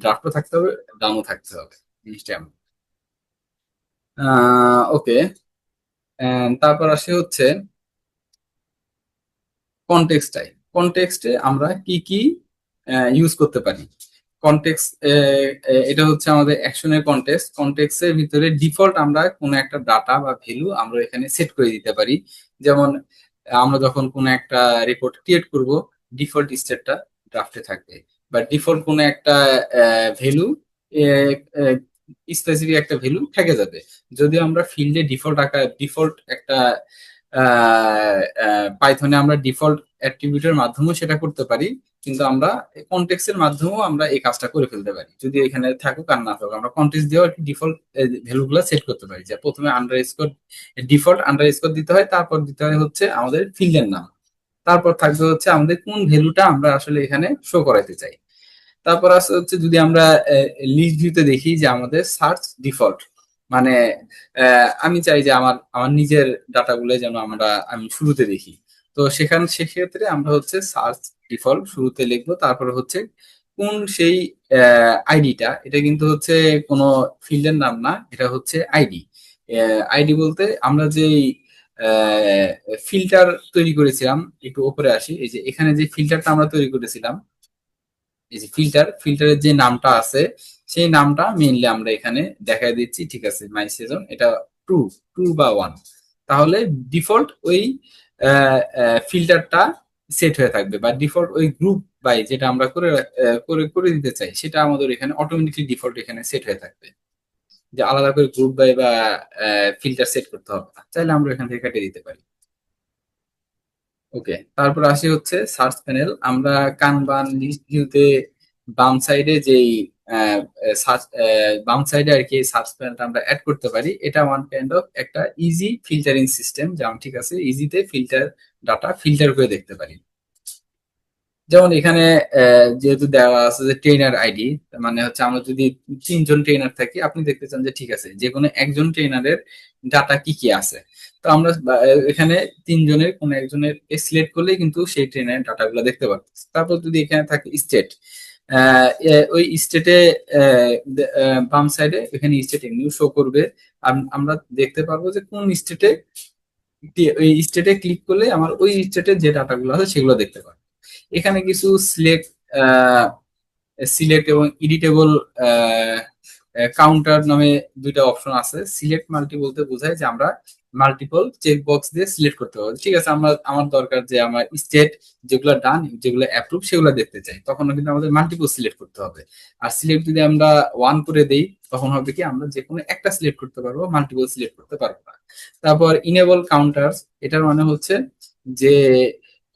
ড্রাফটও থাকতে হবে, ডাউনও থাকতে হবে, জিনিসটা এমন। ওকে। তারপর আসে হচ্ছে কনটেক্সটাই। কনটেক্সটে আমরা কি কি ইউজ করতে পারি? কনটেক্সট, এটা হচ্ছে আমাদের অ্যাকশনের কনটেক্সট। কনটেক্সটের ভিতরে ডিফল্ট আমরা কোনো একটা ডাটা বা ভ্যালু আমরা এখানে সেট করে দিতে পারি। যেমন আমরা যখন কোনো একটা রিপোর্ট ক্রিয়েট করব, ডিফল্ট স্টেটটা ড্রাফটে থাকবে, বা ডিফল্ট কোনো একটা ভ্যালু, স্পেসিফিক একটা ভ্যালু থেকে যাবে। যদি আমরা ফিল্ডে ডিফল্ট আকার ডিফল্ট একটা পাইথনে আমরা ডিফল্ট অ্যাট্রিবিউটের মাধ্যমেও সেটা করতে পারি, কিন্তু আমরা কনটেক্সটের মাধ্যমেও আমরা এই কাজটা করে ফেলতে পারি। যদি এখানে থাকুক আর না থাকুক, আমরা কনটেক্সট দিয়েও ডিফল্ট ভ্যালুগুলো সেট করতে পারি। যে প্রথমে আন্ডারস্কোর, ডিফল্ট আন্ডারস্কোর দিতে হয়, তারপর দিতে হয় হচ্ছে আমাদের ফিল্ডের নাম, তারপর থাকবে হচ্ছে আমাদের কোন ভ্যালুটা আমরা আসলে এখানে শো করাইতে চাই। তারপর আছে হচ্ছে যদি আমরা লিস্ট ভিউতে দেখি যে আমাদের সার্চ ডিফল্ট, মানে আমি চাই যে আমার আমার নিজের ডাটাগুলো যেন আমি শুরুতে দেখি। তো সেক্ষেত্রে আমরা হচ্ছে সার্চ ডিফল্ট শুরুতে লিখবো। তারপরে হচ্ছে কোন সেই আইডিটা, এটা কিন্তু হচ্ছে কোনো ফিল্ডের নাম না, এটা হচ্ছে আইডি। আইডি বলতে আমরা যে ফিল্টার তৈরি করেছিলাম, একটু উপরে আসি। এই যে এখানে যে ফিল্টারটা আমরা তৈরি করেছিলাম, এই যে ফিল্টারের যে নামটা আছে, সেই নামটা মেইনলি আমরা এখানে দেখাই দিচ্ছি। ঠিক আছে, মাই সেজন এটা টু টু বা ওয়ান, তাহলে ডিফল্ট ওই ফিল্টারটা সেট হয়ে থাকবে, বা ডিফল্ট ওই গ্রুপ বাই যেটা আমরা করে করে দিতে চাই, সেটা আমাদের এখানে অটোমেটিকলি ডিফল্ট এখানে সেট হয়ে থাকবে। যে আলাদা করে গ্রুপ বাই বা ফিল্টার সেট করতে হবে না, চাইলে আমরা এখান থেকে কেটে দিতে পারি। ওকে, তারপর আসি হচ্ছে সার্চ প্যানেল। আমরা কানবান লিস্ট ভিউতে বাম সাইডে যেই সার্চ, বাম সাইডে আর কি সার্চ প্যানেলটা আমরা অ্যাড করতে পারি। এটা ওয়ান কাইন্ড অফ একটা ইজি ফিল্টারিং সিস্টেম, যেমন ঠিক আছে ইজিতে ডাটা ফিল্টার করে দেখতে পারি। যেমন এখানে যেহেতু দেওয়া আছে যে ট্রেনার আইডি, মানে হচ্ছে আমরা যদি 3জন ট্রেনার থাকি, আপনি দেখতে চান যে ঠিক আছে যে কোনো একজন ট্রেনারের ডাটা কি কি আছে, তো আমরা এখানে 3জনের কোন একজনের সিলেক্ট করলে কিন্তু সেই ট্রেনারের ডাটাগুলো দেখতে পাচ্ছি। তারপর যদি এখানে থাকে স্টেট, ওই স্টেটে বাম সাইডে এখানে স্টেট এমনিও শো করবে। আমরা দেখতে পারবো যে কোন স্টেটে, ওই স্টেটে ক্লিক করলে আমার ওই স্টেটের যে ডাটাগুলো আছে সেগুলো দেখতে পারবো। এখানে কিছু সিলেক্ট সিলেক্ট এবং এডিটেবল কাউন্টার নামে দুইটা অপশন আছে। সিলেক্ট মাল্টি বলতে বোঝায় যে আমরা মাল্টিপল চেক বক্স দিয়ে সিলেক্ট করতে পারবো। ঠিক আছে, আমার দরকার যে আমার স্টেট যেগুলো ডান, যেগুলো অ্যাপ্রুভ সেগুলো দেখতে চাই, তখন কিন্তু আমাদের মাল্টিপল সিলেক্ট করতে হবে। আর সিলেক্ট যদি আমরা ওয়ান করে দেই তখন হবে কি আমরা যে কোনো একটা সিলেক্ট করতে পারবো, মাল্টিপল সিলেক্ট করতে পারবো না। তারপর ইনেবল কাউন্টার্স, এটার মানে হচ্ছে যে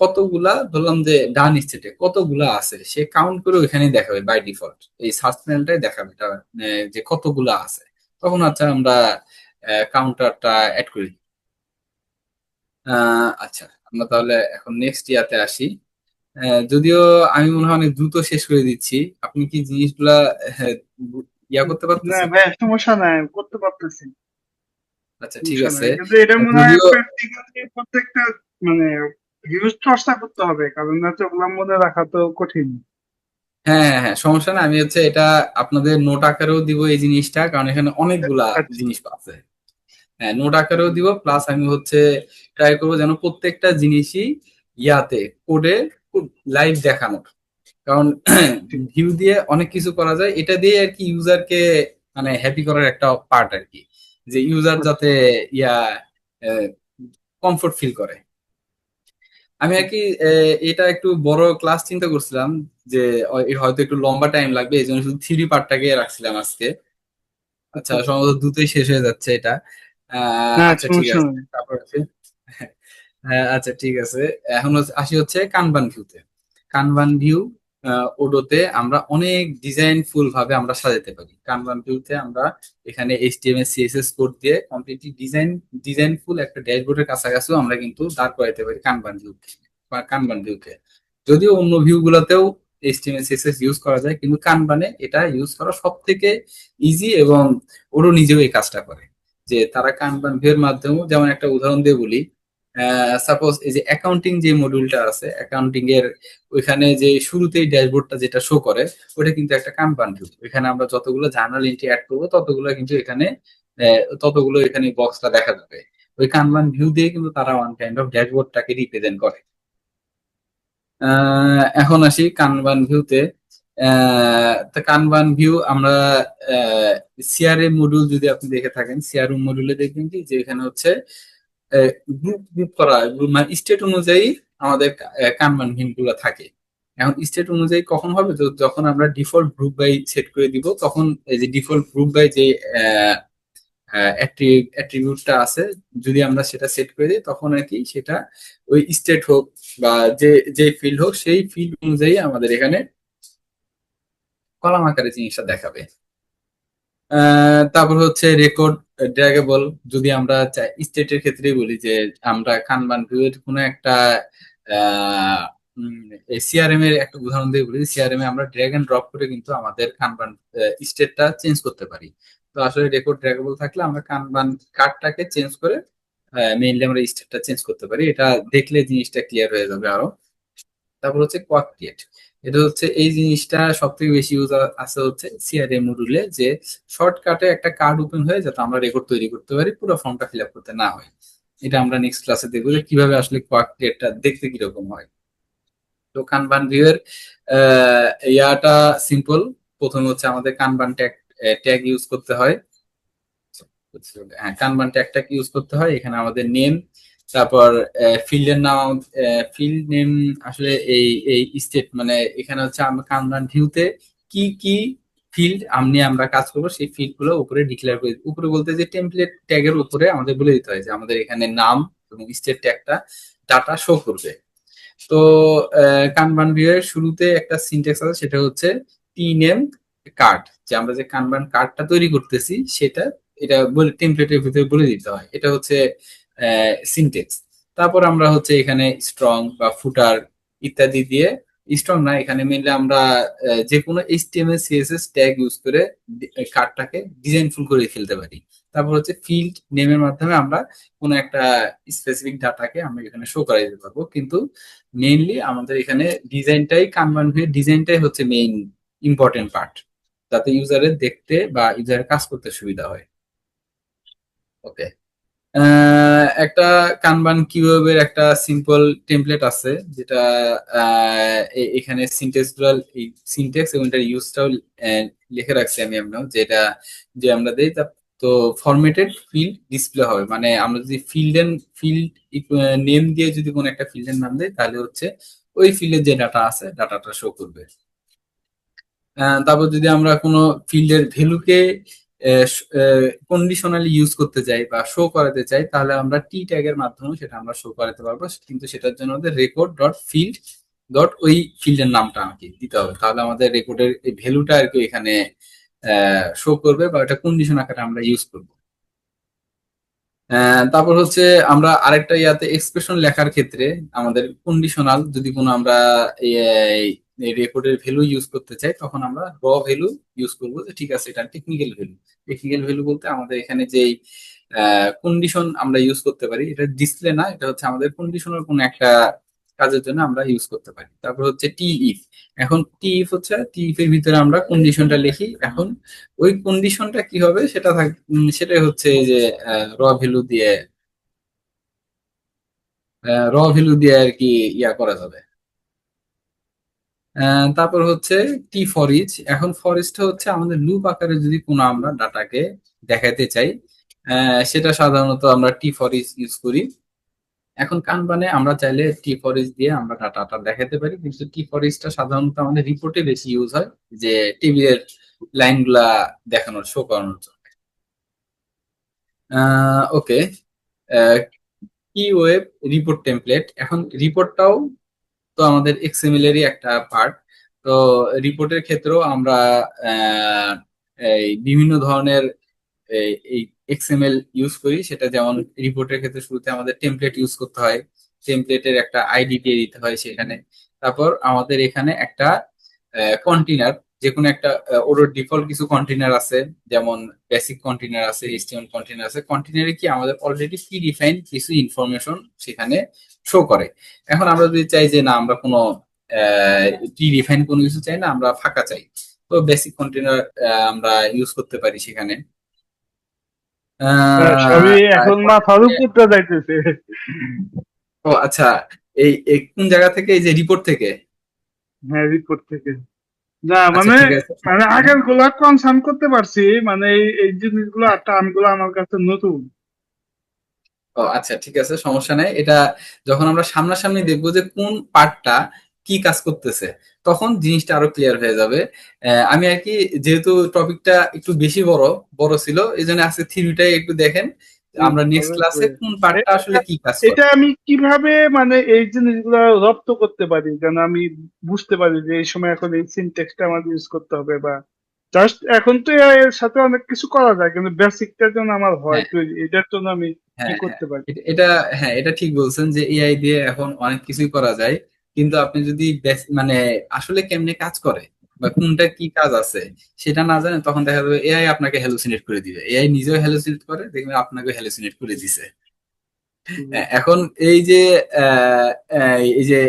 কতগুলা, ধরলাম যে ডান স্টেটে কতগুলা আছে সে কাউন্ট করে ওইখানে দেখাবে বাই ডিফল্ট, এই সার্চ প্যানেলটাই দেখাবে এটা, যে কতগুলা আছে। তখন আচ্ছা আমরা কাউন্টারটা অ্যাড করি। আচ্ছা, আমরা তাহলে এখন নেক্সট ইয়াতে আসি। যদিও আমি মনে হয় অনেক দ্রুত শেষ করে দিচ্ছি, আপনি কি জিনিসগুলা আহ, ইয়া করতে না পারতেছেন? ভাই, সমস্যা নাই, করতে পারতেছি। আচ্ছা ঠিক সমস্যা আছে। নাই, কিন্তু এটা মনে হয় যদিও প্র্যাকটিক্যালি প্রত্যেকটা মানে হিউজ চর্চা করতে হবে, কারণ হচ্ছে ওগুলা মনে রাখা তো কঠিন। হ্যাঁ হ্যাঁ হ্যাঁ, সমস্যা না, আমি হচ্ছে এটা আপনাদের নোট আকারেও দিব এই জিনিসটা, কারণ এখানে অনেকগুলা আচ্ছা। জিনিস আছে। হ্যাঁ, নোট আকারেও দিব, প্লাস আমি হচ্ছে ট্রাই করবো যেন প্রত্যেকটা জিনিসই ইয়াতে কোডে লাইভ দেখানোর। কারণ ঠিক। ভিউ দিয়ে অনেক কিছু করা যায়, এটা দিয়ে আর কি ইউজারকে মানে হ্যাপি করার একটা পার্ট আর কি, যে ইউজার যাতে আচ্ছা। ইয়া কমফোর্ট ফিল করে। আমি আর কি এটা একটু বড় ক্লাস চিন্তা করছিলাম, যে হয়তো একটু লম্বা টাইম লাগবে, এই জন্য শুধু থ্রি পার্টটাকে রাখছিলাম আজকে। আচ্ছা, আচ্ছা। আচ্ছা। সম্ভবত দ্রুতই শেষ হয়ে যাচ্ছে এটা। না, আচ্ছা ঠিক সমস্যা আছে, নাই। তারপর হচ্ছে হ্যাঁ, আচ্ছা ঠিক আছে। এখন আসি হচ্ছে কানবান ভিউতে। কানবান ভিউ ওডোতে আমরা অনেক ডিজাইনফুল ভাবে আমরা সাজাতে পারি। কানবান ভিউতে আমরা এখানে এইচটিএমএল সিএসএস কোড দিয়ে কমপ্লিটলি ডিজাইনফুল একটা ড্যাশবোর্ডের কাছাকাছিও আমরা কিন্তু দাঁড় করাইতে পারি কানবান ভিউ বা কানবান ভিউকে। যদিও অন্য ভিউ গুলোতেও এইচটিএমএল সিএসএস ইউজ করা যায়, কিন্তু কানবানে এটা ইউজ করা সব থেকে ইজি, এবং ওরও নিজেও এই কাজটা করে। যে তারা কানবান ভিউ এর মাধ্যমেও, যেমন একটা উদাহরণ দিয়ে বলি, সাপোজ এই যে অ্যাকাউন্টিং যে মডিউলটা আছে, অ্যাকাউন্টিং এর ওইখানে যে শুরুতেই ড্যাশবোর্ডটা যেটা শো করে, ওটা কিন্তু একটা কানবান ভিউ। এখানে আমরা যতগুলো জার্নাল এন্ট্রি অ্যাড করবো ততগুলো কিন্তু এখানে ততগুলো এখানে বক্সটা দেখা যাবে। ওই কানবান ভিউ দিয়ে কিন্তু তারা ওয়ান কাইন্ড অফ ড্যাশবোর্ডটাকে রিপ্রেজেন্ট করে। এখন আসি কানবান ভিউতে। তো কানবান ভিউ আমরা সিআরএম মডিউল যদি আপনি দেখে থাকেন, সিআরএম মডিউলে দেখবেন কি যে এখানে হচ্ছে গ্রুপ গ্রুপ করা, মানে স্টেট অনুযায়ী আমাদের কানবান ভিউ গুলো থাকে। এখন স্টেট অনুযায়ী কখন হবে, যখন আমরা ডিফল্ট গ্রুপ বাই সেট করে দিব, তখন এই যে ডিফল্ট গ্রুপ বাই যে অ্যাট্রিবিউটটা আছে, যদি আমরা সেটা সেট করে দিই তখন আর কি সেটা ওই স্টেট হোক বা যে যে ফিল্ড হোক সেই ফিল্ড অনুযায়ী আমাদের এখানে কলাম আকারে জিনিসটা দেখাবে। তারপর হচ্ছে রেকর্ড ড্র্যাগেবল। যদি আমরা চাই, স্টেটের ক্ষেত্রেই বলি যে আমরা কানবান ভিউ এর কোনো একটা সিআরএম এর একটা উদাহরণ দিয়ে বলি, সিআরএম এ আমরা ড্র্যাগ এন্ড ড্রপ করে কিন্তু আমাদের কানবান স্টেটটা চেঞ্জ করতে পারি। তো আসলে রেকর্ড ড্র্যাগেবল থাকলে আমরা কানবান কার্ডটাকে চেঞ্জ করে মেইনলি আমরা স্টেটটা চেঞ্জ করতে পারি। এটা দেখলে জিনিসটা ক্লিয়ার হয়ে যাবে আরো। তারপর হচ্ছে কোয়াক ক্রিয়েট। এটা হচ্ছে এই জিনিসটা সব থেকে বেশি ইউজ আছে হচ্ছে সিআরএম মডিউলে, যে শর্টকাটে একটা কার্ড ওপেন হয়ে যাতে আমরা রেকর্ড তৈরি করতে পারি, পুরো ফর্মটা ফিল আপ করতে না হয়। এটা আমরা নেক্সট ক্লাসে দেখবো যে কিভাবে আসলে কোয়াক ক্রিয়েটটা দেখতে কিরকম হয়। তো কানবান ভিউ এর ইয়াটা সিম্পল। প্রথমে হচ্ছে আমাদের কানবান ট্যাগ ট্যাগ ইউজ করতে হয়। হ্যাঁ, কানবান ট্যাগটা ইউজ করতে হয়। এখানে আমাদের নেম, তারপর ফিল্ডের নাম, ফিল্ড নেম আসলে এই এই স্টেট, মানে এখানে হচ্ছে আমরা কানবান ভিউতে কি কি ফিল্ড নিয়ে আমরা কাজ করবো সেই ফিল্ড গুলো উপরে ডিক্লেয়ার করে উপরে বলতে যে টেমপ্লেট ট্যাগের উপরে আমাদের বলে দিতে হয় যে আমাদের এখানে নাম এবং স্টেট ট্যাগটা ডাটা শো করবে। তো কানবান ভিউ এর শুরুতে একটা সিনট্যাক্স আছে, সেটা হচ্ছে টি নেম কার্ড, যে আমরা যে কানবান কার্ডটা তৈরি করতেছি সেটা, এটা বলে টেমপ্লেটের ভিতরে বলে দিতে হয়। এটা হচ্ছে সিনট্যাক্স। তারপর আমরা হচ্ছে এখানে স্ট্রং বা ফুটার ইত্যাদি দিয়ে, স্ট্রং না, এখানে মেনলি আমরা যে কোনো এইচটিএমএল সিএসএস ট্যাগ ইউজ করে কার্ডটাকে ডিজাইনফুল করে ফেলতে পারি। তারপর হচ্ছে ফিল্ড নেমের মাধ্যমে আমরা কোনো একটা স্পেসিফিক ডাটাকে আমরা এখানে শো করা দিতে পারবো। কিন্তু মেইনলি আমাদের এখানে ডিজাইনটাই, কানবান ভিউ ডিজাইনটাই হচ্ছে মেইন ইম্পর্টেন্ট পার্ট, যাতে ইউজারের দেখতে বা ইউজারের কাজ করতে সুবিধা হয়। ওকে, একটা কানবান কিউবের একটা সিম্পল টেমপ্লেট আছে, যেটা এখানে সিনটেক্স গুলো, সিনটেক্স এবং এটার ইউজটাও লিখে রাখছি আমি আপনার, যেটা যে আমরা দেই তা, তো ফরম্যাটেড ফিল্ড ডিসপ্লে হবে, মানে আমরা যদি ফিল্ড নেম দিয়ে যদি কোনো একটা ফিল্ডের নাম দেই, তাহলে হচ্ছে ওই ফিল্ডের যে ডাটা আছে ডাটাটা শো করবে। তারপর যদি আমরা কোনো ফিল্ডের ভ্যালুকে কন্ডিশনালি ইউজ করতে চাই বা শো করাতে চাই, তাহলে আমরা টি ট্যাগের মাধ্যমে সেটা আমরা শো করাতে পারবো, কিন্তু সেটার জন্য আমাদের রেকর্ড ডট ফিল্ড ডট ওই ফিল্ডের নামটা আমাকে দিতে হবে, তাহলে আমাদের রেকর্ডের এই ভ্যালুটা আর কি এখানে শো করবে, বা এটা কন্ডিশন আকারে আমরা ইউজ করবো। তারপর হচ্ছে আমরা আরেকটা ইয়াতে এক্সপ্রেশন লেখার ক্ষেত্রে আমাদের কন্ডিশনাল যদি কোনো আমরা রেকর্ডের ভ্যালু ইউজ করতে চাই, তখন আমরা র ভ্যালু ইউজ করবো, যে ঠিক আছে এটা টেকনিক্যাল ভ্যালু। টেকনিক্যাল ভ্যালু বলতে আমাদের এখানে যেই কন্ডিশন আমরা ইউজ করতে পারি, এটা ডিসপ্লে না, এটা হচ্ছে আমাদের কন্ডিশনাল কোনো একটা কাজের জন্য আমরা ইউজ করতে পারি। তারপর হচ্ছে টি ইফ। এখন টি ইফ হচ্ছে টি ইফ এর ভিতরে আমরা কন্ডিশনটা লিখি, এখন ওই কন্ডিশনটা কি হবে সেটাই হচ্ছে এই যে র ভ্যালু দিয়ে আর কি ইয়া করা যাবে। তারপর হচ্ছে টি ফর ইচ। এখন ফর ইচটা হচ্ছে আমাদের লুপ আকারে যদি কোনো আমরা ডাটাকে দেখাতে চাই, সেটা সাধারণত আমরা টি ফর ইচ ইউজ করি। এখন কানবানে আমরা চাইলে টি ফর ইচ দিয়ে আমরা ডাটাটা দেখাতে পারি, কিন্তু টি ফর ইচটা সাধারণত আমাদের রিপোর্টে বেশি ইউজ হয়, যে টেবিলের লাইনগুলা দেখানোর, শো করানোর জন্য। ওকে, কি ওয়েব রিপোর্ট টেমপ্লেট। এখন রিপোর্টটাও তো আমাদের এক্সএমএল এরই একটা পার্ট। তো রিপোর্টের ক্ষেত্রেও আমরা আহ, এই বিভিন্ন ধরনের এই এক্সএমএল ইউজ করি, সেটা যেমন রিপোর্টের ক্ষেত্রে শুরুতে আমাদের টেমপ্লেট ইউজ করতে হয়, টেমপ্লেটের একটা আইডি দিয়ে দিতে হয় সেখানে। তারপর আমাদের এখানে একটা কন্টেনার, যে কোনো একটা ওর ডিফল্ট কিছু কন্টেনার আছে, যেমন বেসিক কন্টেনার আছে, এইচটিএমএল কন্টেনার আছে। কন্টেনারে কি আমাদের অলরেডি প্রি ডিফাইন কিছু ইনফরমেশন সেখানে শো করে। এখন আমরা যদি চাই যে না, আমরা কোনো প্রি ডিফাইন কোনো কিছু চাই না, আমরা ফাঁকা চাই, তো বেসিক কন্টেনার আমরা ইউজ করতে পারি সেখানে। সবই আর এখন মাথার উপর দিয়ে যাইতেছে। ও আচ্ছা, এই কোন জায়গা থেকে, এই যে রিপোর্ট থেকে? হ্যাঁ, রিপোর্ট থেকে। না আচ্ছা মানে, ঠিক আছে, মানে সমস্যা নেই। আগের গুলা কনসার্ন করতে পারছি, মানে এই জিনিসগুলো আর টার্মগুলো আমার কাছে নতুন। ও আচ্ছা ঠিক আছে, সমস্যা নাই। এটা যখন আমরা সামনাসামনি দেখবো যে কোন পার্টটা কি কাজ করতেছে, তখন জিনিসটা আরো ক্লিয়ার হয়ে যাবে। আমি আর কি, যেহেতু টপিকটা একটু বেশি বড় বড় ছিল, এই জন্য আজকে থিওরিটাই একটু দেখেন, আমরা নেক্সট ক্লাসে অবশ্যই। কোন পার্টটা আসলে এটা কি কাজ এটা করে। আমি কিভাবে মানে এই জিনিসগুলো রপ্ত করতে পারি, যেন আমি বুঝতে পারি যে এই সময় এখন এই সিনট্যাক্সটা আমার ইউজ করতে হবে, বা জাস্ট এখন তো এর সাথে অনেক কিছু করা যায়, কিন্তু বেসিকটা যেন আমার হয় হ্যাঁ, তৈরি, এটার জন্য আমি কি হ্যাঁ, হ্যাঁ, করতে পারি? এটা হ্যাঁ, এটা ঠিক বলছেন যে এআই দিয়ে এখন অনেক কিছুই করা যায়, কিন্তু আপনি যদি মানে আসলে কেমনে কাজ করে বা কোনটা কি কাজ আছে সেটা না জানেন, তখন দেখা যাবে এআই আপনাকে হ্যালুসিনেট করে দিবে, এআই নিজেও হ্যালুসিনেট করে, দেখবেন আপনাকে হ্যালুসিনেট করে দিছে। এখন এই যে আহ, এই যে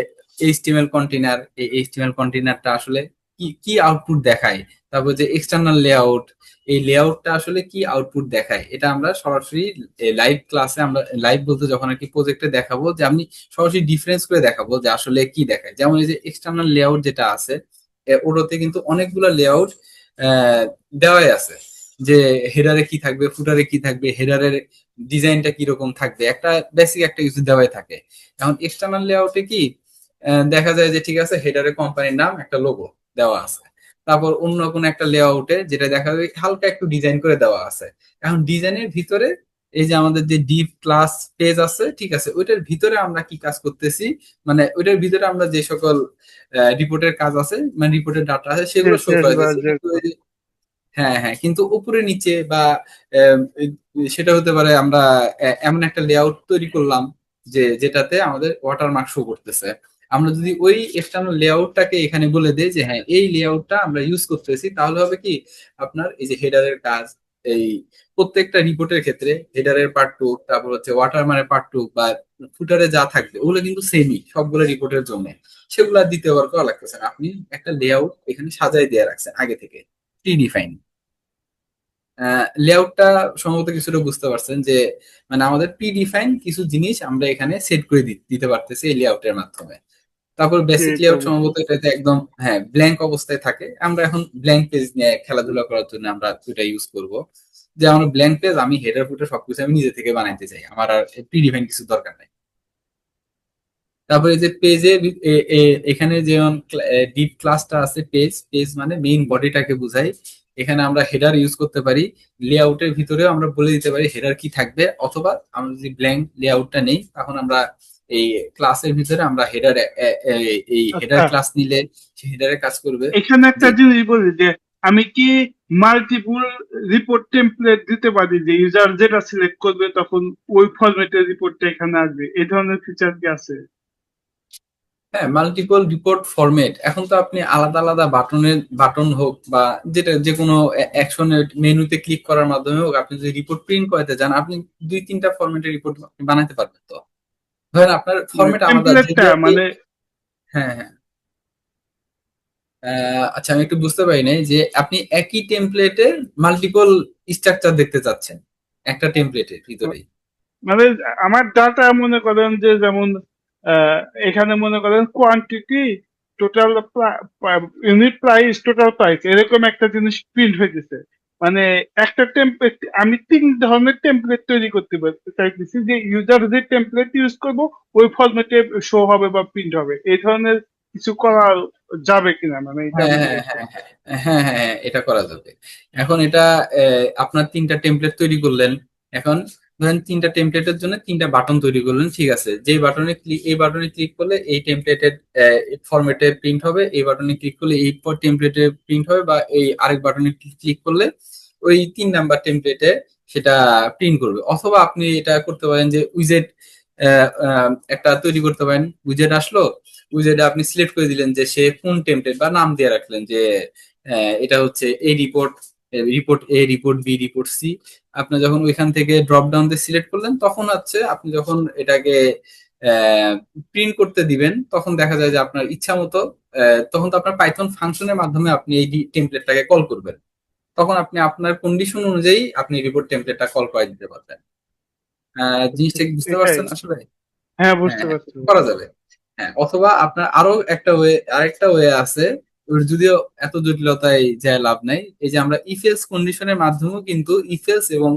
এইচটিএমএল কন্টেইনার, এই এইচটিএমএল কন্টেইনারটা আসলে কি কি আউটপুট দেখায়, তারপর যে এক্সটার্নাল লেআউট, এই লেআউটটা আসলে কি আউটপুট দেখায়, এটা আমরা সরাসরি লাইভ ক্লাসে, আমরা লাইভ বলতে যখন আর কি প্রজেক্টে দেখাবো, যে আমি সরাসরি ডিফারেন্স করে দেখাবো যে আসলে কি দেখায়। যেমন এই যে এক্সটার্নাল লেআউট যেটা আছে, ওটাতে কিন্তু অনেকগুলো লেআউট দেওয়াই আছে, যে হেডারে কি থাকবে, ফুটারে কি থাকবে, হেডারের ডিজাইনটা কিরকম থাকবে, একটা বেসিক একটা কিছু দেওয়াই থাকে। এখন এক্সটার্নাল লেআউটে কি দেখা যায় যে ঠিক আছে, হেডারে কোম্পানির নাম, একটা লোগো দেওয়া আছে। তারপর অন্য কোনো একটা লেআউটে যেটা দেখা যায় হালকা একটু ডিজাইন করে দেওয়া আছে। এখন ডিজাইনের ভিতরে এই যে আমাদের যে ডিপ ক্লাস পেজ আছে, ঠিক আছে, ওইটার ভিতরে আমরা কি কাজ করতেছি, মানে ওইটার ভিতরে আমরা যে সকল রিপোর্টের কাজ আছে, মানে রিপোর্টের ডাটা আছে, সেগুলো শো শেষ করে বার দিচ্ছি, যে কিন্তু ওই যে হ্যাঁ, হ্যাঁ, কিন্তু উপরে নিচে বা আহ, সেটা হতে পারে আমরা এমন একটা লেআউট তৈরি করলাম যে যেটাতে আমাদের ওয়াটারমার্ক শো করতেছে। আমরা যদি ওই এক্সটার্নাল লেআউটটাকে এখানে বলে দিই যে হ্যাঁ, এই লেআউটটা আমরা ইউজ করতেছি, তাহলে হবে কি, আপনার এই যে হেডারের কাজ, এই প্রত্যেকটা রিপোর্টের ক্ষেত্রে হেডারের পার্ট টু, তারপর হচ্ছে ওয়াটারমার্কের পার্ট টু, বা ফুটারে যা থাকবে ওগুলো কিন্তু সেমই সবগুলো রিপোর্টের জন্য, সেগুলো আর দ্বিতীয়বার করা লাগতেছে না। আপনি একটা লেআউট এখানে সাজাই দিয়ে রাখছেন আগে থেকে, প্রি ডিফাইন। লেআউটটা সম্ভবত কিছুটা বুঝতে পারছেন যে মানে আমাদের প্রি ডিফাইন কিছু জিনিস আমরা এখানে সেট করে দিতে পারতেছি এই লেআউটের মাধ্যমে। তারপর জি, বেসিক এটা লেআউট সম্ভবত বুঝতেছি। এটাতে একদম হ্যাঁ ব্ল্যাঙ্ক অবস্থায় থাকে। আমরা এখন ব্ল্যাঙ্ক পেজ নিয়ে খেলাধুলা করার জন্য আমরা এটা ইউজ করব, যে আমার ব্ল্যাঙ্ক পেজ, আমি হেডার ফুটার সবকিছু আমি নিজে থেকে বানাইতে চাই, আমার আর প্রি ডিফাইন কিছু দরকার নাই। তারপরে যে পেজে এখানে যেমন ডিপ ক্লাসটা আছে, পেজ পেজ মানে মেইন বডিটাকে বোঝাই। এখানে আমরা হেডার ইউজ করতে পারি, লেআউটের ভিতরেও আমরা বলে দিতে পারি হেডার কি থাকবে, অথবা আমরা যদি ব্ল্যাঙ্ক লেআউটটা নেই তখন আমরা এই ক্লাসের ভিতরে আমরা হেডার, এই হেডার আচ্ছা, ক্লাস নিলে হেডারে কাজ করবে। এখানে একটা জি জিনিস বলি যে আমি কি মাল্টিপল রিপোর্ট টেমপ্লেট দিতে পারি, যে ইউজার যেটা সিলেক্ট করবে তখন ওই ফরম্যাটের রিপোর্টটা এখানে আসবে, এই ধরনের ফিচার কি আছে? হ্যাঁ, মাল্টিপল রিপোর্ট ফরম্যাট এখন তো আপনি আলাদা আলাদা বাটন হোক বা যেটা যে কোনো অ্যাকশনের মেনুতে ক্লিক করার মাধ্যমে হোক, আপনি যদি রিপোর্ট প্রিন্ট করাতে চান আপনি 2-3টা ফরম্যাটের রিপোর্ট আপনি বানাতে পারবেন। তো ধরেন আপনার মানে ফরম্যাট আলাদা, টেমপ্লেটটা যদিও আপনি মানে হ্যাঁ হ্যাঁ আচ্ছা আমি একটু বুঝতে পারি নাই যে আপনি একই টেমপ্লেটের মাল্টিপল স্ট্রাকচার দেখতে চাচ্ছেন একটা টেমপ্লেটের ভিতরেই। মানে আমার ডাটা মনে করেন যে যেমন আহ, এখানে মনে করেন quantity, total unit price, total price, এরকম একটা জিনিস প্রিন্ট হয়েছে। মানে একটা টেমপ্লেট আমি তিন ধরনের টেমপ্লেট তৈরি করতে চাইতেছি, যে ইউজার যে টেমপ্লেট ইউজ করব ওই ফরম্যাটে শো হবে বা প্রিন্ট হবে, এই ধরনের কিছু করা যাবে কিনা, মানে এটা হ্যাঁ আমি হ্যাঁ জিজ্ঞেস হ্যাঁ করছি। হ্যাঁ হ্যাঁ হ্যাঁ হ্যাঁ, এটা করা যাবে। এখন এটা আপনার 3টা টেমপ্লেট তৈরি করলেন। এখন ধরেন 3টা টেমপ্লেটের জন্য 3টা বাটন তৈরি করলেন, ঠিক আছে, যে বাটনে ক্লিক, এই বাটনে ক্লিক করলে এই টেমপ্লেটের ফরম্যাটে প্রিন্ট হবে, এই বাটনে ক্লিক করলে এই টেমপ্লেটে প্রিন্ট হবে, বা এই আরেক বাটনে ক্লিক করলে ওই 3 নাম্বার টেমপ্লেটে সেটা প্রিন্ট করবে। অথবা আপনি এটা করতে পারেন যে উইজেট একটা তৈরি করতে পারেন, উইজেট আসলো, উইজেটে আপনি সিলেক্ট করে দিলেন যে সে কোন টেমপ্লেট, বা নাম দিয়ে রাখলেন যে এটা হচ্ছে এই রিপোর্ট, রিপোর্ট এ, রিপোর্ট বি, রিপোর্ট সি। আপনি যখন ওইখান থেকে ড্রপ ডাউন দিয়ে সিলেক্ট করলেন তখন হচ্ছে আপনি যখন এটাকে প্রিন্ট করতে দিবেন তখন দেখা যায় যে আপনার ইচ্ছা মতো তখন তো আপনার পাইথন ফাংশনের মাধ্যমে আপনি এই টেমপ্লেটটাকে কল করবেন, তখন আপনি আপনার কন্ডিশন অনুযায়ী আপনি রিপোর্ট টেমপ্লেটটা কল করে দিতে পারবেন। জিনিসটা কি বুঝতে এটাই, পারছেন আসলে? হ্যাঁ হ্যাঁ বুঝতে হ্যাঁ, পারছি। করা যাবে। হ্যাঁ, অথবা আপনার আরো একটা ওয়ে, আরেকটা ওয়ে আছে, ওর যদিও এত জটিলতায় যায় লাভ নাই। এই যে আমরা ইফ এলস কন্ডিশনের মাধ্যমেও কিন্তু ইফ এলস এবং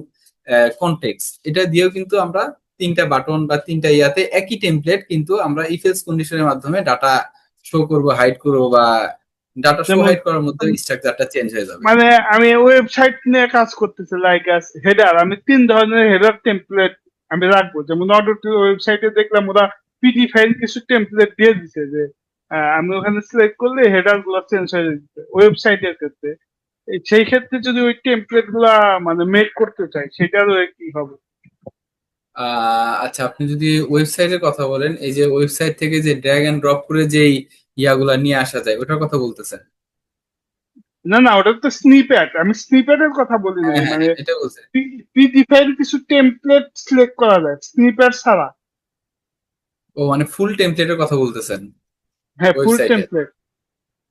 কনটেক্সট এটা দিয়েও কিন্তু আমরা 3টা বাটন বা 3টা ইয়াতে একই টেমপ্লেট কিন্তু আমরা ইফ এলস কন্ডিশনের মাধ্যমে ডাটা শো করব, হাইড করব, বা ডাটা শো যেমন হাইড করার মধ্যে স্ট্রাকচারটা চেঞ্জ হয়ে যাবে। মানে আমি ওয়েবসাইট নিয়ে কাজ করতেছি, লাইক হেডার, আমি তিন ধরনের হেডার টেমপ্লেট আমি রাখবো। যেমন অর্ডার টু ওয়েবসাইটে দেখলাম ওরা পিডি ফাইল কিছু টেমপ্লেট দিয়ে দিছে, যে আমি ওখানে সিলেক্ট করলে হেডার গুলো চেঞ্জ হয়ে যেতে ওয়েবসাইটের ক্ষেত্রে। সেই ক্ষেত্রে যদি ওই টেমপ্লেট গুলা মানে মেক করতে চাই, সেটারও কি হবে? আচ্ছা আপনি যদি ওয়েবসাইটের কথা বলেন, এই যে ওয়েবসাইট থেকে যে ড্র্যাগ এন্ড ড্রপ করে যেই ইয়াগুলা নিয়ে আসা যায় ওটার কথা বলতেছেন? না না, ওটা তো স্নিপ্যাট, আমি স্নিপ্যাটের কথা বলি হ্যাঁ নাই, হ্যাঁ মানে হ্যাঁ, এটা বলছে। পিডি ফাইল কিছু টেমপ্লেট সিলেক্ট করা যায় স্নিপ্যাট ছাড়া। ও মানে ফুল টেমপ্লেটের কথা বলতেছেন হ্যাঁ, ফুল ওয়েবসাইটে? টেমপ্লেট।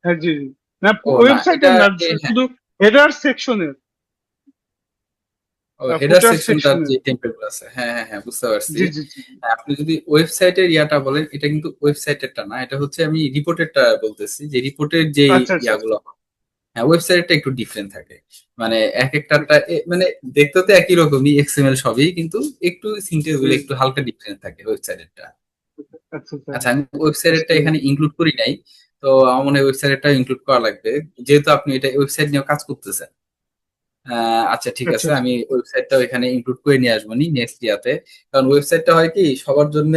হ্যাঁ, জি জি। না, ও না, এটা ওয়েবসাইটের না, হ্যাঁ, শুধু হেডার সেকশনের, ও হেডার ফুটার সেকশনটার সেকশনের। যে টেমপ্লেট গুলো আছে, হ্যাঁ হ্যাঁ হ্যাঁ বুঝতে পারছি। জি জি জি। হ্যাঁ, আপনি যদি ওয়েবসাইটের ইয়াটা বলেন, এটা কিন্তু ওয়েবসাইটেরটা না, এটা হচ্ছে আমি রিপোর্টেরটা বলতেছি, যে রিপোর্টের যে আচ্ছা আচ্ছা আচ্ছা। ইয়াগুলো। হ্যাঁ, ওয়েবসাইটটা একটু ডিফারেন্ট থাকে, মানে এক একটাটা মানে দেখতে তো একই রকমই, এক্সএমএল সবই, কিন্তু একটু সিনট্যাক্স জি গুলো জি। একটু হালকা ডিফারেন্ট থাকে ওয়েবসাইটেরটা। আচ্ছা আচ্ছা, আচ্ছা আমি বুঝতে ওয়েবসাইটটা এখানে পেরেছি। ইনক্লুড করি নাই, তো আমার মনে হয় ওয়েবসাইটটা ইনক্লুড করা লাগবে, যেহেতু আপনি এটা ওয়েবসাইট নিয়ে কাজ করতেছেন। আচ্ছা ঠিক আচ্ছা আছে, আচ্ছা। আমি ওয়েবসাইটটাও এখানে ইনক্লুড করে নিয়ে আসবো নি নেক্সট ইয়াতে। কারণ ওয়েবসাইটটা হয় কি সবার জন্য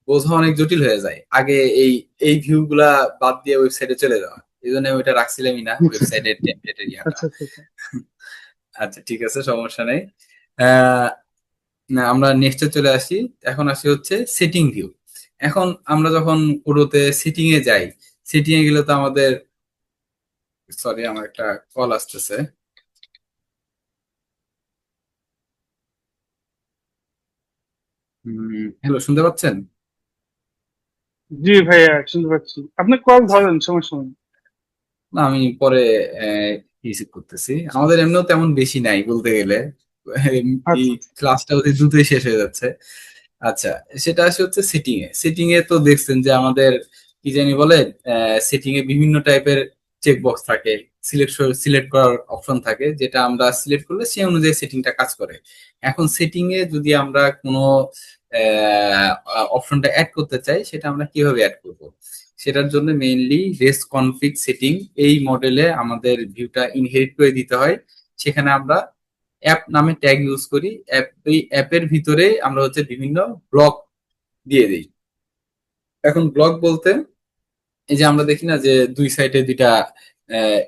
বোঝা অনেক জটিল হয়ে যায় আগে, এই এই ভিউ গুলা বাদ দিয়ে ওয়েবসাইটে চলে যাওয়া, এই জন্য আমি ওইটা রাখছিলামই না ওয়েবসাইটের টেমপ্লেটের ইয়াটা। আচ্ছা আচ্ছা আচ্ছা। আচ্ছা ঠিক আছে, সমস্যা নেই। আহ, না আমরা নেক্সটে চলে আসি। এখন আসি হচ্ছে সেটিং ভিউ। এখন আমরা যখন পুরোতে সেটিং এ যাই, সেটিং এ গেলে তো আমাদের, সরি আমার একটা কল আসতেছে। হ্যালো, শুনতে পাচ্ছেন? জি ভাইয়া, শুনতে পাচ্ছি। আপনি কল আচ্ছা। ধরেন, সমস্যা নেই। না, আমি পরে রিসিভ করতেছি। আমাদের এমনিও তেমন বেশি নাই বলতে গেলে। এই আচ্ছা আচ্ছা। ক্লাসটা অতি দ্রুতই শেষ হয়ে যাচ্ছে। আচ্ছা, সেটা আসে হচ্ছে সেটিং এ। সেটিং এ তো দেখছেন যে আমাদের কি জানি বলে, সেটিং এ বিভিন্ন টাইপের চেক বক্স থাকে, সিলেক্ট করার অপশন থাকে, যেটা আমরা সিলেক্ট করলে সেই অনুযায়ী সেটিংটা কাজ করে। এখন সেটিং এ যদি আমরা কোনো অপশনটা অ্যাড করতে চাই, সেটা আমরা কিভাবে অ্যাড করব? সেটার জন্য মেইনলি রেস্ট কনফিগ সেটিং এই মডেলে আমাদের ভিউটা ইনহেরিট করে দিতে হয়। সেখানে আমরা অ্যাপ নামে ট্যাগ ইউজ করি। এই অ্যাপের ভিতরে আমরা হচ্ছে বিভিন্ন ব্লক দিয়ে দিই। এখন ব্লক বলতে এই যে আমরা দেখি না যে দুই সাইডে দুইটা,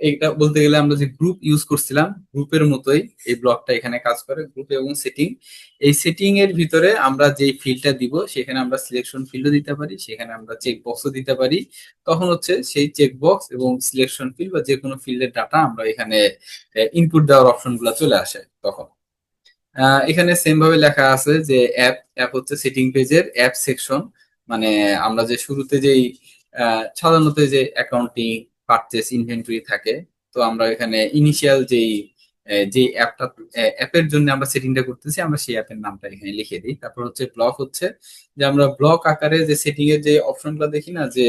এইটা বলতে গেলে আমরা যে গ্রুপ ইউজ করছিলাম, গ্রুপের মতোই এই ব্লকটা এখানে কাজ করে, গ্রুপ এবং সেটিং। এই সেটিং এর ভিতরে আমরা যেই ফিল্ডটা দিব, সেখানে আমরা সিলেকশন ফিল্ডও দিতে পারি, সেখানে আমরা চেক বক্সও দিতে পারি। তখন হচ্ছে সেই চেক বক্স এবং সিলেকশন ফিল্ড বা যে কোনো ফিল্ডের ডাটা আমরা এখানে ইনপুট দেওয়ার অপশন গুলো চলে আসে তখন। এখানে সেম ভাবে লেখা আছে যে অ্যাপ অ্যাপ হচ্ছে সেটিং পেজের অ্যাপ সেকশন। মানে আমরা যে শুরুতে যেই সাধারণত যে অ্যাকাউন্টিং, পারচেস, ইনভেন্টরি থাকে, তো আমরা এখানে ইনিশিয়াল যে অ্যাপের জন্য আমরা সেটিংটা করতেছি, আমরা সেই অ্যাপের নামটা এখানে লিখে দিই। তারপর হচ্ছে ব্লক হচ্ছে যে আমরা ব্লক আকারে যে সেটিং এর যে অপশনগুলো দেখি না, যে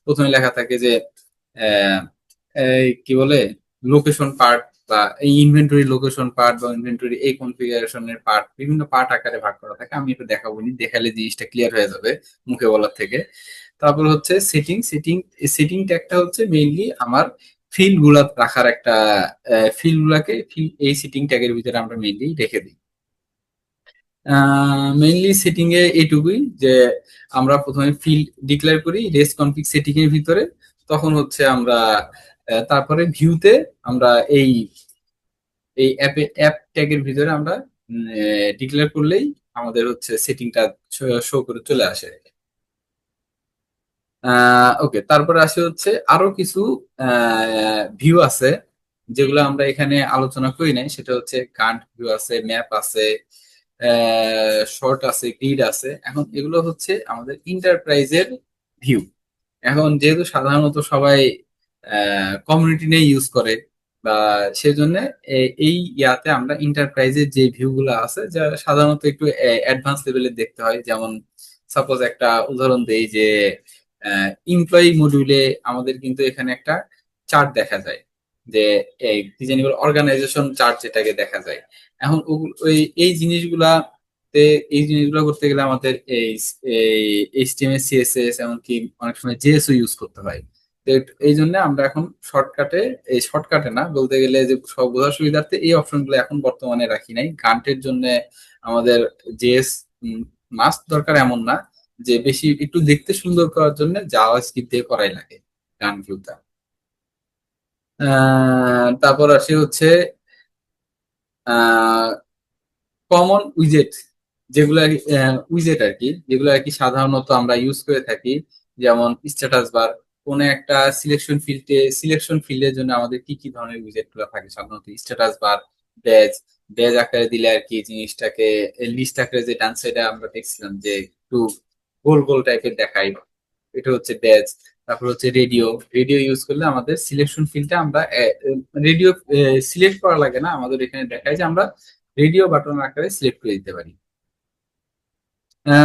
প্রথমে লেখা থাকে যে আহ, এই কি বলে, লোকেশন পার্ট বা এই ইনভেন্টরি লোকেশন পার্ট বা ইনভেন্টরি এই কনফিগারেশনের পার্ট, বিভিন্ন পার্ট আকারে ভাগ করা থাকে। আমি এটা দেখাবো নি, দেখালে জিনিসটা ক্লিয়ার হয়ে যাবে মুখে বলার থেকে। তারপর হচ্ছে সেটিং সেটিং সেটিং ট্যাগটা হচ্ছে মেইনলি আমার ফিল্ড গুলা রাখার একটা, ফিল্ড গুলাকে এই সেটিং ট্যাগের ভিতরে আমরা মেইনলি রেখে দিই। মেইনলি সেটিং এ এইটুকুই যে আমরা প্রথমে ফিল্ড ডিক্লেয়ার করি রেস্ট কনফিগ সেটিং এর ভিতরে। তখন হচ্ছে আমরা তারপরে ভিউতে আমরা এই এই অ্যাপ ট্যাগের ভিতরে আমরা ডিক্লেয়ার করলেই আমাদের হচ্ছে সেটিংটা শো করে চলে আসে। ওকে, তারপরে আসে হচ্ছে আরো কিছু ভিউ আছে যেগুলো আমরা এখানে আলোচনা করি নাই। সেটা হচ্ছে কান্ট ভিউ আছে, ম্যাপ আছে, শর্ট আছে, গ্রিড আছে। এখন এগুলো হচ্ছে আমাদের ইন্টারপ্রাইজের ভিউ। এখন যেহেতু সাধারণত সবাই কমিউনিটি নিয়ে ইউজ করে, বা সেজন্য এই ইয়াতে আমরা ইন্টারপ্রাইজের যে ভিউ গুলো আছে, যা সাধারণত একটু অ্যাডভান্স লেভেলের দেখতে হয়। যেমন সাপোজ একটা উদাহরণ দেই যে এমপ্লয়ি মডিউলে আমাদের কিন্তু এখানে একটা চার্ট দেখা যায়, যে এই কি জানি অর্গানাইজেশন চার্ট যেটাকে দেখা যায়। এখন এই জিনিসগুলাতে, এই জিনিসগুলো করতে গেলে আমাদের এই এইচটিএমএল, সিএসএস, এমনকি অনেক সময় জেএসও ইউজ করতে হয়। তো এই জন্য আমরা এখন শর্টকাটে, এই শর্টকাটে না বলতে গেলে, যে সব বোঝার সুবিধার্থে এই অপশনগুলো এখন বর্তমানে রাখি নাই। গান্টের জন্য আমাদের জেএস মাস্ট দরকার এমন না, যে বেশি একটু দেখতে সুন্দর করার জন্য জাভাস্ক্রিপ্ট দিয়ে করাই লাগে গান ভিউটা। তারপর আসে হচ্ছে কমন উইজেট, যেগুলো উইজেট আর কি, যেগুলো আর কি সাধারণত আমরা ইউজ করে থাকি। যেমন স্ট্যাটাস বার, কোন একটা সিলেকশন ফিল্ডের জন্য আমাদের কি কি ধরনের উইজেট গুলো থাকে সাধারণত, স্ট্যাটাস বার, ব্যাজ। ব্যাজ আকারে দিলে আর কি জিনিসটাকে লিস্ট আকারে, যে ডান সাইডে আমরা দেখছিলাম যে একটু গোল গোল টাইপের দেখাই, এটা হচ্ছে ব্যাজ। তারপর হচ্ছে রেডিও। রেডিও ইউজ করলে আমাদের সিলেকশন ফিল্ডটা আমরা রেডিও সিলেক্ট করা লাগে না, আমাদের এখানে দেখায় যে আমরা রেডিও বাটন আকারে সিলেক্ট করে দিতে পারি।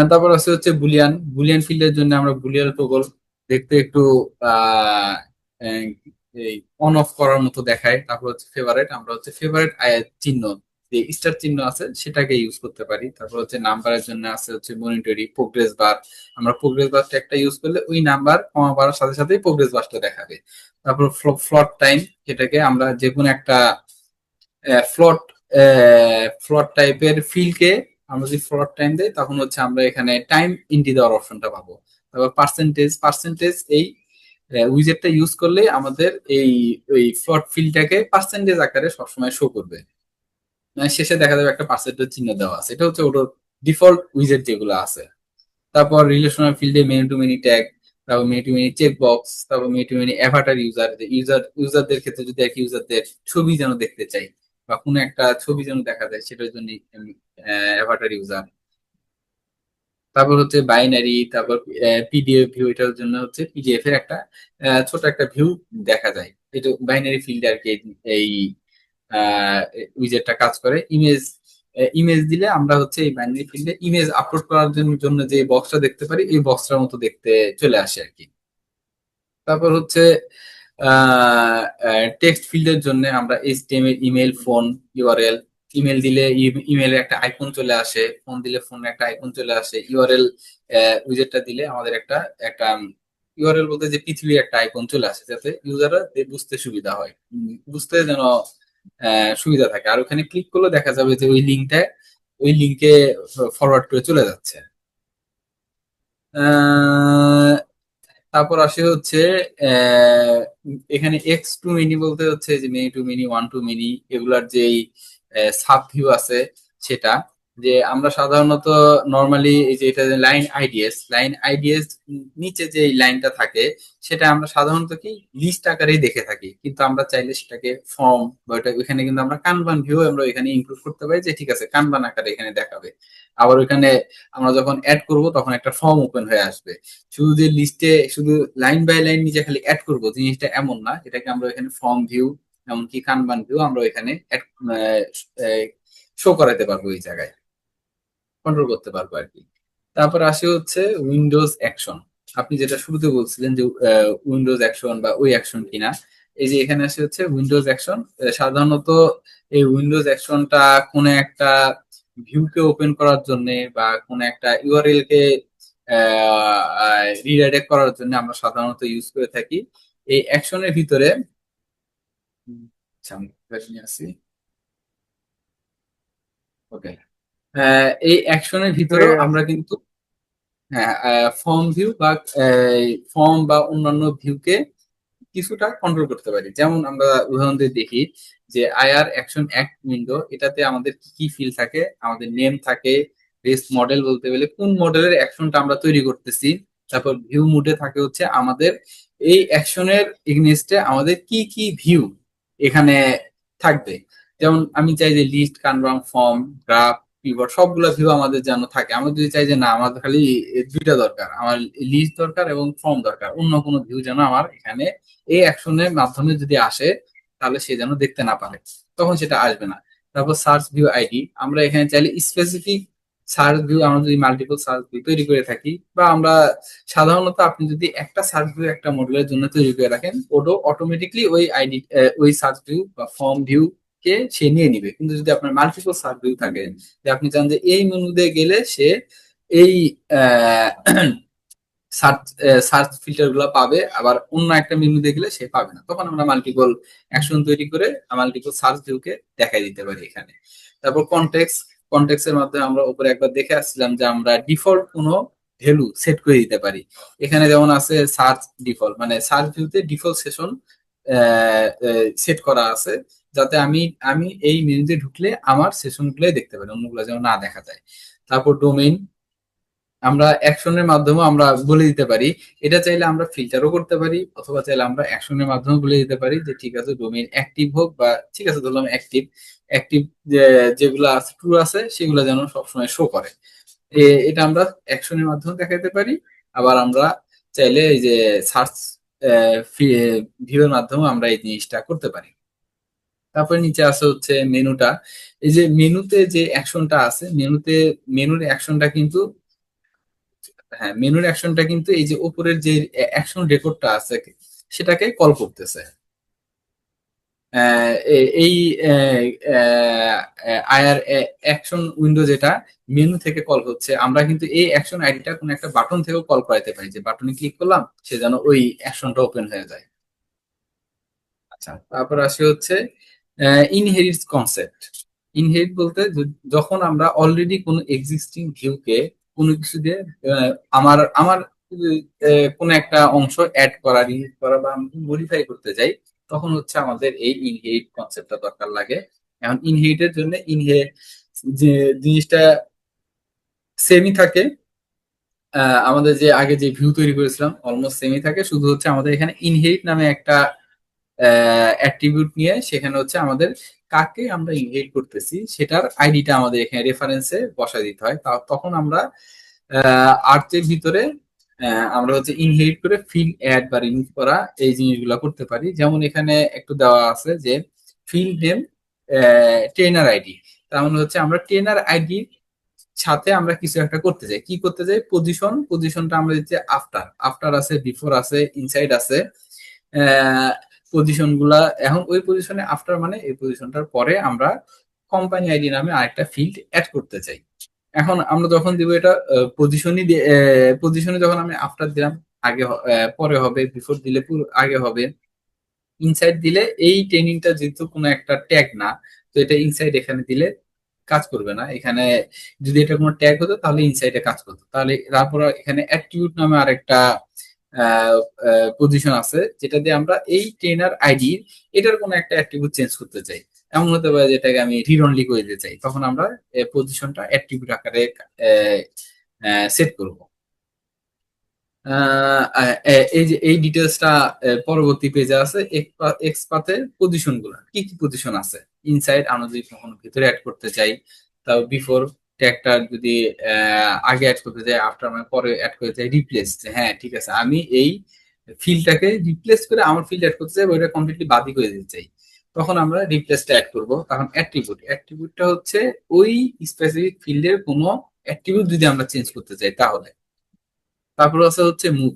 তারপর আছে হচ্ছে বুলিয়ান। বুলিয়ান ফিল্ডের জন্য আমরা বুলিয়ান টগল, দেখতে একটু আহ, আহ, এই অন অফ করার মতো দেখায়। তারপর হচ্ছে ফেভারিট, আমরা হচ্ছে ফেভারিট চিহ্ন, যে স্টার চিহ্ন আছে সেটাকে ইউজ করতে পারি। তারপর হচ্ছে নাম্বারের জন্য আছে হচ্ছে মনিটরি, প্রোগ্রেস বার। আমরা প্রোগ্রেস বারটা একটা ইউজ করলে ওই নাম্বার কমা বাড়ার সাথে সাথে প্রোগ্রেস বারটা দেখাবে। তারপর ফ্লট টাইম, যেটাকে আমরা যে কোনো একটা ফ্লট ফ্লট টাইপের ফিল্ডকে আমরা যদি ফ্লট টাইম দেই, তখন হচ্ছে আমরা এখানে টাইম এন্ট্রি দেওয়ার অপশনটা পাবো। তারপর পার্সেন্টেজ, এই উইজেটটা ইউজ করলে আমাদের এই ওই ফ্লট ফিল্ডটাকে পার্সেন্টেজ আকারে সবসময় শো করবে। মানে শেষে দেখা যাবে একটা পার্সেন্টেজ চিহ্ন দেওয়া আছে, এটা হচ্ছে ওটার ডিফল্ট উইজেট যেগুলো আছে। তারপর রিলেশনাল ফিল্ডে মেনি টু মেনি ট্যাগ, তারপর many to many check box, তারপর many to many avatar user, ইউজারদের ক্ষেত্রে যদি এক ইউজারদের ছবি যেন দেখতে চাই বা কোনো একটা ছবি যেন দেখা যায়, সেটার জন্য অ্যাভাটার ইউজার। তারপর হচ্ছে বাইনারি, তারপর পিডিএফ ভিউ, এটার জন্য হচ্ছে পিডিএফ এর একটা ছোট একটা ভিউ দেখা যায়। এটা বাইনারি ফিল্ডে আর কি এই উইজেটটা কাজ করে। ইমেজ ইমেজ দিলে আমরা হচ্ছে এই বাইনারি ফিল্ডে ইমেজ আপলোড করার জন্য যে বক্সটা দেখতে পারি, এই বক্সটার মতো দেখতে চলে আসে আর কি। তারপর হচ্ছে টেক্সট ফিল্ডের জন্য আমরা HTML, email, phone, URL. Email দিলে ইমেলের একটা আইকন চলে আসে, ফোন দিলে ফোনের একটা আইকন চলে আসে, ইউআরএল উইজেটটা দিলে আমাদের একটা একটা ইউআরএল বলতে যে পৃথিবীর একটা আইকন চলে আসে, যাতে ইউজাররা বুঝতে সুবিধা হয়, বুঝতে যেন সুবিধা থাকে। আর ওখানে ক্লিক করলে দেখা যাবে যে ওই লিঙ্কে ফরওয়ার্ড করে চলে যাচ্ছে। আহ, তারপর আসে হচ্ছে আহ, এখানে এক্স টু মিনি বলতে হচ্ছে যে many to many, one to many, এগুলার যেই সাব ভিউ আছে সেটা। যে আমরা সাধারণত নর্মালি এই যে এটা লাইন আইডিএস নিচে যে লাইনটা থাকে, সেটা আমরা সাধারণত কি লিস্ট আকারেই দেখে থাকি, কিন্তু আমরা চাইলে সেটাকে ফর্ম বা ওইখানে কিন্তু আমরা কানবান ভিউ আমরা এখানে ইনক্লুড করতে পারি, যে ঠিক আছে কানবান আকারে এখানে দেখাবে। আবার ওইখানে আমরা যখন অ্যাড করব তখন একটা ফর্ম ওপেন হয়ে আসবে। শুধু যে লিস্টে শুধু লাইন বাই লাইন নিচে খালি অ্যাড করব, জিনিসটা এমন না। এটাকে আমরা এখানে ফর্ম ভিউ, এমনকি কানবান ভিউ আমরা এখানে শো করাতে পারবো, এই জায়গায় কন্ট্রোল করতে পারবো আর কি। তারপর আসে হচ্ছে উইন্ডোজ অ্যাকশন। আপনি যেটা শুরুতে বলছিলেন যে উইন্ডোজ অ্যাকশন বা ওই অ্যাকশন কিনা, এই যে এখানে আসে হচ্ছে উইন্ডোজ অ্যাকশন। সাধারণত এই উইন্ডোজ অ্যাকশনটা কোনো একটা ভিউকে ওপেন করার জন্য বা কোনো একটা ইউআরএল কে রিডাইরেক্ট করার জন্য আমরা সাধারণত ইউজ করে থাকি। এই অ্যাকশনের ভিতরে আচ্ছা, আমি কোথায় নিয়ে আসি, ওকে। এই অ্যাকশনের ভিতরেও আমরা কিন্তু হ্যাঁ ফর্ম ভিউ বা ফর্ম বা অন্যান্য ভিউকে কিছুটা কন্ট্রোল করতে পারি। যেমন আমরা উদাহরণ দিয়ে দেখি যে আইআর অ্যাকশন অ্যাক্ট উইন্ডো, এটাতে আমাদের কি কি ফিল থাকে, আমাদের নেম থাকে, বেস মডেল বলতে গেলে কোন মডেলের অ্যাকশনটা আমরা তৈরি করতেছি। তারপর ভিউ মুডে থাকে হচ্ছে আমাদের এই অ্যাকশনের এগনেস্টে আমাদের কি কি ভিউ এখানে থাকবে। যেমন আমি চাই যে লিস্ট, কানভার্ম, ফর্ম, গ্রাফ, পিভট সবগুলো ভিউ আমাদের যেন থাকে। আমরা যদি চাই যে না আমাদের খালি এই দুইটা দরকার, আমার লিস্ট দরকার এবং ফর্ম দরকার, অন্য কোনো ভিউ যেন আমার এখানে এই অ্যাকশনের মাধ্যমে যদি আসে তাহলে সে যেন দেখতে না পারে, তখন সেটা আসবে না। তারপর সার্চ ভিউ আইডি, আমরা এখানে চাইলে স্পেসিফিক সার্চ ভিউ, আমরা যদি মাল্টিপল সার্চ ভিউ তৈরি করে থাকি, বা আমরা সাধারণত আপনি যদি একটা সার্চ ভিউ একটা মডেলের জন্য তৈরি করে রাখেন, ওটা অটোমেটিকলি ওই আইডি ওই সার্চ ভিউ বা ফর্ম ভিউ কে সে নিয়ে নিবে। কিন্তু যদি আপনার মাল্টিপল সার্চ ভিউ থাকে, যে আপনি চান যে এই মেনুতে গেলে সে এই সার্চ সার্চ ফিল্টার গুলো পাবে, আবার অন্য একটা মেনু দেখলে সে পাবে না, তখন আমরা মাল্টিপল অ্যাকশন তৈরি করে মাল্টিপল সার্চ ভিউকে দেখাই দিতে পারি এখানে। তারপর কনটেক্স এর মাধ্যমে আমরা উপরে একবার দেখে আসছিলাম যে আমরা ডিফল্ট কোনো ভ্যালু সেট করে দিতে পারি। এখানে যেমন আছে সার্চ ডিফল্ট, মানে সার্চ ভিউতে ডিফল্ট সেশন সেট করা আছে, যাতে আমি আমি এই মেনুতে ঢুকলে আমার সেশন গুলোই দেখতে পারি, অন্যগুলো যেন না দেখা যায়। তারপর ডোমেইন, আমরা অ্যাকশনের মাধ্যমে আমরা বলে দিতে পারি। এটা চাইলে আমরা ফিল্টারও করতে পারি, অথবা চাইলে আমরা অ্যাকশনের মাধ্যমে বলে দিতে পারি যে ঠিক আছে ডোমেইন অ্যাক্টিভ হোক, বা ঠিক আছে ধরলাম অ্যাক্টিভ। অ্যাক্টিভ যেগুলো আছে ট্রু আছে সেগুলো যেন সবসময় শো করে। এটা আমরা অ্যাকশনের মাধ্যমে দেখাতে পারি। আবার আমরা চাইলে এই যে সার্চ ভিউ এর মাধ্যমে আমরা এই জিনিসটা করতে পারি। তারপরে নিচে আছে হচ্ছে মেনুটা। এই যে মেনুতে যে অ্যাকশনটা আছে, মেনুর অ্যাকশনটা কিন্তু হ্যাঁ মেনুর অ্যাকশনটা কিন্তু এই যে উপরের যে অ্যাকশন রেকর্ডটা আছে সেটাকে কল করতেছে। এই আয়ার অ্যাকশন উইন্ডো যেটা মেনু থেকে কল হচ্ছে, আমরা কিন্তু এই অ্যাকশন আইডিটা কোনো একটা বাটন থেকেও কল করাইতে পারি, যে বাটনে ক্লিক করলাম সে যেন ওই অ্যাকশনটা ওপেন হয়ে যায়। আচ্ছা, তারপর আসি হচ্ছে ইনহেরিটস কনসেপ্ট। ইনহেরিট বলতে যখন আমরা অলরেডি কোনো এক্সিস্টিং ভিউকে কোনো কিছু দিয়ে আহ, আমার আমার কোনো একটা অংশ অ্যাড করা, রিমুভ করা বা মডিফাই করতে যাই, তখন হচ্ছে আমাদের এই ইনহেরিট কনসেপ্টটা দরকার লাগে। এখন ইনহেরিটের জন্য যে জিনিসটা সেমই থাকে, আমাদের যে আগে যে ভিউ তৈরি করেছিলাম অলমোস্ট সেমই থাকে, শুধু হচ্ছে আমাদের এখানে ইনহেরিট নামে একটা অ্যাট্রিবিউট নিয়ে সেখানে হচ্ছে আমাদের কাকে আমরা ইনহেরিট করতেছি সেটার আইডিটা আমাদের এখানে রেফারেন্সে বসা দিতে হয়। তখন আমরা আর্চের ভিতরে আমরা হচ্ছে ইনহেরিট করে ফিল্ড অ্যাড বা রিমুভ করা এই জিনিসগুলো করতে পারি। যেমন এখানে একটু দেওয়া আছে যে ফিল্ড নেম ট্রেনার আইডি, তার মানে হচ্ছে আমরা ট্রেনার আইডির সাথে আমরা কিছু একটা করতে চাই। কি করতে চাই? পজিশনটা আমরা দিচ্ছি আফটার, আফটার আছে, বিফোর আছে, ইনসাইড আছে, পজিশন গুলা। এখন ওই পজিশনে আফটার মানে এই পজিশনটার পরে আমরা কোম্পানি আইডি নামে আরেকটা ফিল্ড অ্যাড করতে চাই। এখন আমরা যখন দিব এটা পজিশনে যখন আমি আফটার দিলাম পরে হবে, বিফোর দিলে আগে হবে, ইনসাইড দিলে এই ট্রেনিংটা যেহেতু কোনো একটা ট্যাগ না, তো এটা ইনসাইড এখানে দিলে কাজ করবে না। এখানে যদি এটা কোনো ট্যাগ হতো তাহলে ইনসাইডে কাজ করতো। তাহলে তারপর এখানে অ্যাট্রিবিউট নামে আরেকটা পজিশন আছে যেটা দিয়ে আমরা এই ট্রেনার আইডির এটার কোনো একটা অ্যাট্রিবিউট চেঞ্জ করতে চাই। এমন হতে পারে যেটাকে আমি রিড অনলি করে দিতে চাই, তখন আমরা পজিশনটা অ্যাট্রিবিউট আকারে সেট করব। এই যে এই ডিটেলসটা পরবর্তী পেজে আছে। এক্সপাথের পজিশন গুলা কি কি পজিশন আছে, ইনসাইড আমরা যদি কখনো ভিতরে অ্যাড করতে চাই, তাও বিফোর ট্যাগটা যদি আগে অ্যাড করতে চাই, আফটার মানে পরে অ্যাড করতে চাই, রিপ্লেস, হ্যাঁ ঠিক আছে আমি এই ফিল্ডটাকে রিপ্লেস করে আমার ফিল্ড অ্যাড করতে চাই, ওইটা কমপ্লিটলি বাদই করে দিতে চাই, তখন আমরা রিপ্লেসটা অ্যাড করব। তখন অ্যাট্রিবিউটটা হচ্ছে ওই স্পেসিফিক ফিল্ডের কোনো অ্যাট্রিবিউট যদি আমরা চেঞ্জ করতে চাই তাহলে। তারপর আছে হচ্ছে মুভ।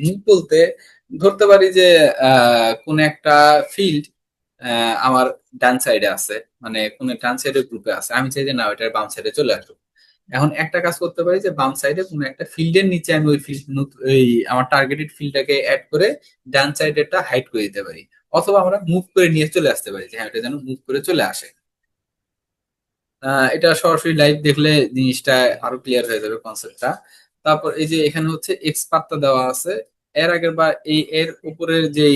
মুভ বলতে ধরতে পারি যে কোন একটা ফিল্ড আমার ডান সাইডে আছে, মানে কোন ডান সাইডের গ্রুপে আছে, আমি চাই যে না ওইটার বাম সাইডে চলে আসুক। এখন একটা কাজ করতে পারি যে বাম সাইডে কোনো একটা ফিল্ডের নিচে আমি ওই ফিল্ড ওই আমার টার্গেটেড ফিল্ডটাকে অ্যাড করে ডান সাইডেরটা হাইড করে দিতে পারি, অথবা আমরা মুভ করে নিয়ে চলে আসতে পারি যে হ্যাঁ এটা যেন মুভ করে চলে আসে। এটা সরাসরি লাইভ দেখলে জিনিসটা আরো ক্লিয়ার হয়ে যাবে কনসেপ্টটা। তারপর এই যে এখানে হচ্ছে এক্সপার্টটা দেওয়া আছে। এর আগের বার এর উপরের যে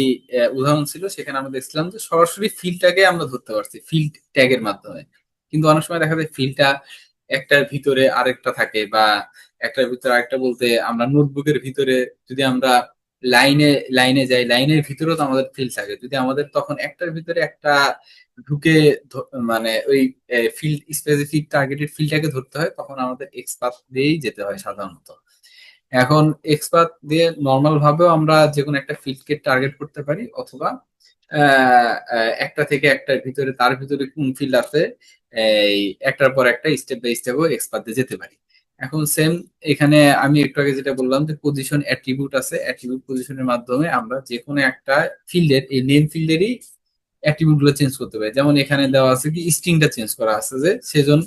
উদাহরণ ছিল সেখানে আমরা দেখছিলাম যে সরাসরি ফিল্ডটাকে আমরা ধরতে পারছি ফিল্ড ট্যাগের মাধ্যমে, কিন্তু অনেক সময় দেখা যায় ফিল্ডটা একটার ভিতরে আরেকটা থাকে, বা একটার ভিতরে আরেকটা বলতে আমরা নোটবুকের ভিতরে যদি আমরা লাইনে লাইনে যাই, লাইনের ভিতরেও তো আমাদের ফিল্ড থাকে, যদি আমাদের তখন একটার ভিতরে একটা ঢুকে মানে ওই ফিল্ড স্পেসিফিক টার্গেটেড ফিল্ডটাকে ধরতে হয়, তখন আমাদের এক্সপাথ দিয়েই যেতে হয় সাধারণত। এখন এক্সপাথ দিয়ে নর্মাল ভাবেও আমরা যে কোনো একটা ফিল্ডকে টার্গেট করতে পারি, অথবা একটা থেকে একটার ভিতরে তার ভিতরে কোন ফিল্ড আছে এই একটার পর একটা স্টেপ বাই স্টেপও এক্সপাথ দিয়ে যেতে পারি। এখন সেম এখানে আমি একটু আগে যেটা বললাম যে পজিশন অ্যাট্রিবিউট আছে, অ্যাট্রিবিউট পজিশনের মাধ্যমে আমরা যে কোনো একটা ফিল্ডের এই নেম ফিল্ডেরই অ্যাট্রিবিউট গুলো চেঞ্জ করতে পারি। যেমন এখানে দেওয়া আছে কি স্ট্রিংটা চেঞ্জ করা আছে যে সেজন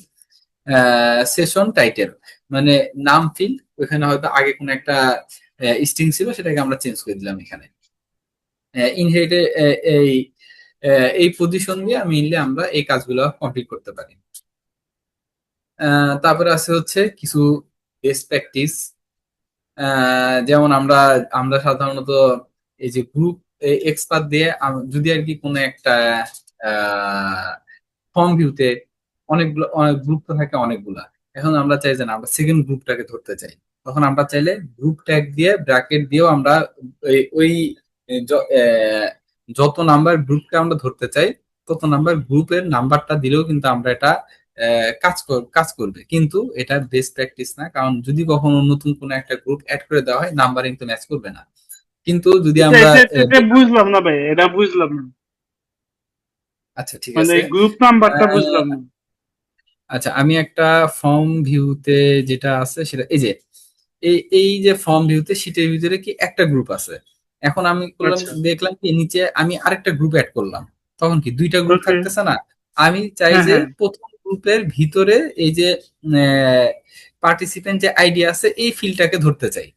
সেশন টাইটেল, মানে নাম ফিল্ড, ওখানে হয়তো আগে কোনো একটা স্ট্রিং ছিল সেটাকে আমরা চেঞ্জ করে দিলাম এখানে। ইনহেরিটে এই এই পজিশন দিয়ে মেইনলি আমরা এই কাজগুলো কমপ্লিট করতে পারি। তারপরে আছে হচ্ছে কিছু বেস্ট প্র্যাকটিস। যেমন আমরা আমরা সাধারণত এই যে গ্রুপ এক্সপার্ট দিয়ে যদি আর কি কোনো একটা ফর্ম ভিউতে অনেকগুলো অনেক গ্রুপ তো থাকে অনেকগুলা, এখন আমরা চাই যে না আমরা সেকেন্ড গ্রুপটাকে ধরতে চাই, তখন আমরা চাইলে গ্রুপ ট্যাগ দিয়ে ব্র্যাকেট দিয়েও আমরা ওই যত নাম্বার গ্রুপকে আমরা ধরতে চাই তত নাম্বার গ্রুপের নাম্বারটা দিলেও কিন্তু আমরা এটা কাজ করবে, কিন্তু এটা বেস্ট প্র্যাকটিস না, কারণ যদি কখনো নতুন কোনো একটা গ্রুপ অ্যাড করে দেওয়া হয় নাম্বারিং তো ম্যাচ করবে না। কিন্তু যদি এটা আমরা এটা এটা বুঝলাম না ভাই, এটা বুঝলাম না। আচ্ছা ঠিক মানে আছে। গ্রুপ নাম্বারটা আহ, বুঝলাম না। আচ্ছা আমি একটা ফর্ম ভিউতে যেটা আছে সেটা এই যে এই এই যে ফর্ম ভিউতে শীটের ভিতরে কি একটা গ্রুপ আছে, এখন আমি করলাম আচ্ছা, দেখলাম কি নিচে আমি আরেকটা গ্রুপ অ্যাড করলাম, তখন কি দুইটা গ্রুপ ওকে। থাকতেছে না? আমি চাই হ্যাঁ, যে হ্যাঁ। প্রথম গ্রুপের ভিতরে এই যে পার্টিসিপেন্ট যে আইডি আছে এই ফিল্ডটাকে ধরতে চাই,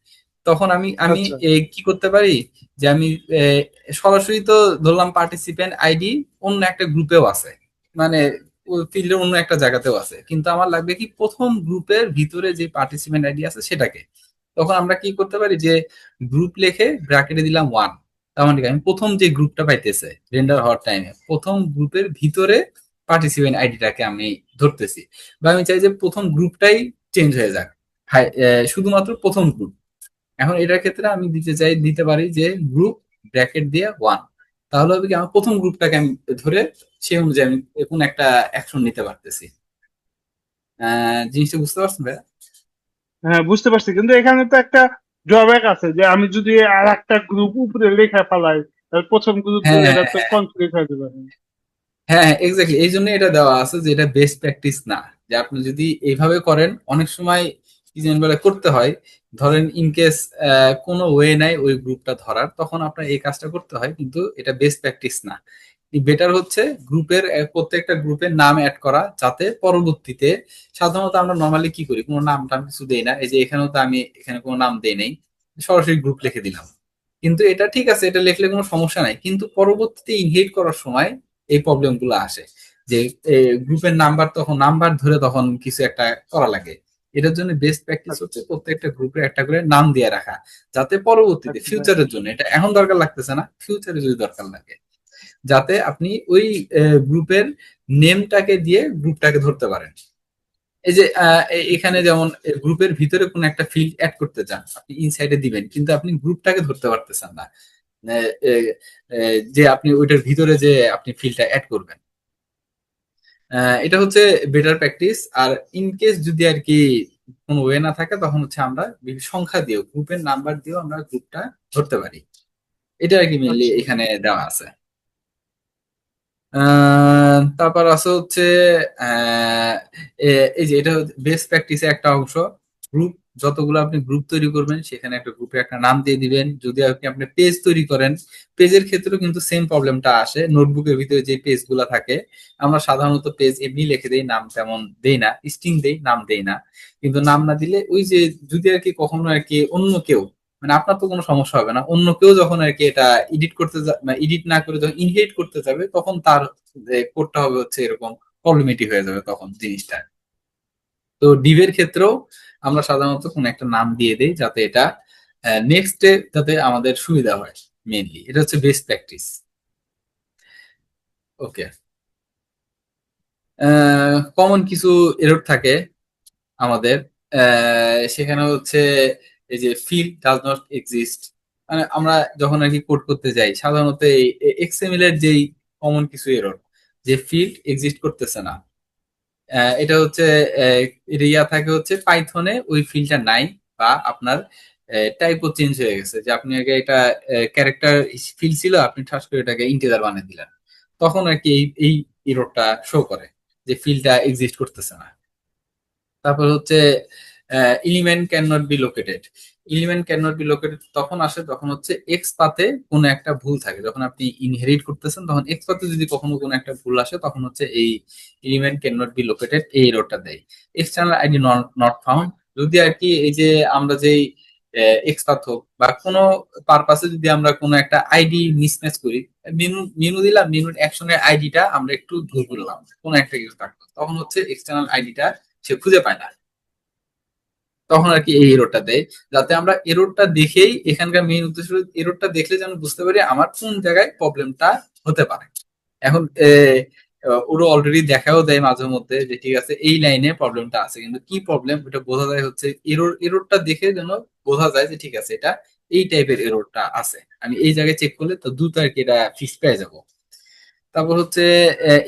তখন আমি আমি আচ্ছা, কি করতে পারি যে আমি আহ, সরাসরি তো ধরলাম পার্টিসিপেন্ট আইডি অন্য একটা গ্রুপেও আছে, মানে ফিল্ডের অন্য একটা জায়গাতেও আছে, কিন্তু আমার লাগবে কি প্রথম গ্রুপের ভিতরে যে পার্টিসিপেন্ট আইডি আছে সেটাকে, তখন আমরা কি করতে পারি যে গ্রুপ লিখে ব্র্যাকেটে দিলাম 1, তার মানে কি আমি প্রথম যে গ্রুপটা পাইতেছে রেন্ডার হওয়ার টাইমে প্রথম গ্রুপের ভিতরে পার্টিসিপেন্ট আইডিটাকে আমি ধরতেছি, বা আমি চাই যে প্রথম গ্রুপটাই চেঞ্জ হয়ে যাক, শুধুমাত্র প্রথম গ্রুপ। এখন এটার ক্ষেত্রে আমি দিতে পারি যে গ্রুপ ব্র্যাকেট দিয়ে 1, তাহলে হবে কি আমার প্রথম গ্রুপটাকে আমি ধরে সেই অনুযায়ী আমি কোন একটা অ্যাকশন নিতে পারতেছি। জিনিসটা বুঝতে পারছেন ভাই? হ্যাঁ, বুঝতে পারছি, কিন্তু এখানে তো একটা ড্রব্যাক আছে যে আমি যদি আর একটা গ্রুপ উপরে লেখা ফেলাই, তাহলে প্রথম গ্রুপ হ্যাঁ এটা তো হ্যাঁ কনফ্লিক্ট হয়ে যাবে। হ্যাঁ হ্যাঁ এক্স্যাক্টলি, এই জন্য এটা দেওয়া আছে যে এটা বেস্ট প্র্যাকটিস না। যে আপনি যদি এইভাবে করেন, অনেক সময় কি যেন বলে করতে হয়, ধরেন ইন কেস কোনো ওয়ে নাই ওই গ্রুপটা ধরার, তখন আপনার এই কাজটা করতে হয়, কিন্তু এটা বেস্ট প্র্যাকটিস না। বেটার হচ্ছে গ্রুপের প্রত্যেকটা গ্রুপের নাম অ্যাড করা, যাতে পরবর্তীতে, সাধারণত আমরা নর্মালি কি করি, কোনো নাম টাম কিছু দেই না, এই যে এখানেও তো আমি এখানে কোনো নাম দেই নাই, সরাসরি গ্রুপ লিখে দিলাম। কিন্তু এটা ঠিক আছে, এটা লিখলে কোনো সমস্যা নাই, কিন্তু পরবর্তীতে ইনহেরিট করার সময় এই প্রবলেম গুলো আসে, যে গ্রুপের নাম্বার, তখন নাম্বার ধরে তখন কিছু একটা করা লাগে। এটার জন্য বেস্ট প্র্যাকটিস আচ্ছা, হচ্ছে প্রত্যেকটা গ্রুপে একটা করে নাম দিয়ে রাখা, যাতে পরবর্তীতে আচ্ছা। ফিউচারের জন্য, এটা এখন দরকার লাগতেছে না, ফিউচারে যদি দরকার লাগে, যাতে আপনি ওই গ্রুপের নেমটাকে দিয়ে গ্রুপটাকে ধরতে পারেন। এই যে এখানে যেমন গ্রুপের ভিতরে কোন একটা ফিল্ড অ্যাড করতে চান, আপনি ইনসাইডে দিবেন, কিন্তু আপনি গ্রুপটাকে ধরতে পারতেছেন না, আহ, যে আপনি ওইটার ভিতরে যে আপনি ফিল্ডটা অ্যাড করবেন। এটা হচ্ছে বেটার প্র্যাকটিস। আর ইন কেস যদি আর কি কোনো ওয়ে না থাকে, তখন হচ্ছে আমরা সংখ্যা দিয়েও, গ্রুপের নাম্বার দিয়েও আমরা গ্রুপটা ধরতে পারি। এটা আর কি মেনলি আচ্ছা, এখানে দেওয়া আছে। তারপর আছে হচ্ছে আহ, এই যে এটা বেস্ট প্র্যাকটিসের একটা অংশ, গ্রুপ, যতগুলো আপনি গ্রুপ তৈরি করবেন সেখানে একটা গ্রুপে একটা নাম দিয়ে দিবেন। যদি আপনি পেজ তৈরি করেন, পেজের ক্ষেত্রেও কিন্তু সেম প্রবলেমটা আসে। নোটবুকের ভিতরে যে পেজ গুলা থাকে, আমরা সাধারণত পেজ এমনি লিখে দেই, নাম তেমন দেই না, স্ট্রিং দেই, নাম দেই না। কিন্তু নাম না দিলে ওই যে, যদি আর কি কখনো আর কি অন্য কেউ, মানে আপনার তো কোনো সমস্যা হবে না, অন্য কেউ যখন আর কি এটা এডিট করতে এডিট না করে যখন ইনহেরিট করতে যাবে, তখন তার যে কোডটা হবে হচ্ছে এরকম প্রবলেমেটিক হয়ে যাবে তখন জিনিসটা। তো ডিভের ক্ষেত্রেও আমরা সাধারণত কোন একটা নাম দিয়ে দেই, যাতে এটা নেক্সট ডে যাতে আমাদের সুবিধা হয়। মেইনলি এটা হচ্ছে বেস্ট প্র্যাকটিস। ওকে। কমন কিছু এরর থাকে আমাদের, সেখানে হচ্ছে এই যে ফিল্ড ডাজ নট এক্সিস্ট, মানে আমরা যখন আর কি কোড করতে যাই, সাধারণত এই এক্সএমএল এর যেই কমন কিছু এরর, যে ফিল্ড এক্সিস্ট করতেছে না। এটা হচ্ছে রিয়া থাকে হচ্ছে পাইথনে ওই ফিল্ডটা নাই, বা আপনার টাইপও চেঞ্জ হয়ে গেছে, যে আপনি আগে এটা ক্যারেক্টার ফিল্ড ছিল, আপনি ঠাস করে এটাকে ইন্টিজার বানিয়ে দিলেন, তখন আর কি এই এররটা শো করে যে ফিল্ডটা এক্সিস্ট করতেছে না। তারপর হচ্ছে element can not be located. Element can not be located তখন আসে যখন হচ্ছে এক্স পাতে কোনো একটা ভুল থাকে, যখন আপনি ইনহেরিট করতেছেন, তখন এক্স পাতে যদি কখনো কোনো একটা ভুল আসে, তখন হচ্ছে এই element can not be located এই এররটা দেয়। External ID not not found, যদি আর কি এই যে আমরা যেই এক্স পাথ হোক বা কোনো পারপাসে যদি আমরা কোনো একটা আইডি মিসম্যাচ করি, মেনু মেনু দিলাম, মেনুর অ্যাকশনের আইডিটা আমরা একটু ভুল করলাম, কোনো একটা কিছু থাকলো, তখন হচ্ছে এক্সটার্নাল আইডিটা সে খুঁজে পায় না, তখন আর কি এই এররটা দেয়। যাতে আমরা এররটা দেখেই, এখানকার মেইন উদ্দেশ্য এররটা দেখলে যেন বুঝতে পারি আমার কোন জায়গায় প্রবলেমটা হতে পারে। এখন ওরা অলরেডি দেখাও দেয় মাঝে মধ্যে যে ঠিক আছে এই লাইনে প্রবলেমটা আছে, কিন্তু কি প্রবলেম ওটা বোঝা যায় হচ্ছে এররটা দেখে যেন বোঝা যায় যে ঠিক আছে এটা এই টাইপের এররটা আছে, আমি এই জায়গায় চেক করলে তো দ্রুত আর কি এটা ফিক্স পেয়ে যাবো। তারপর হচ্ছে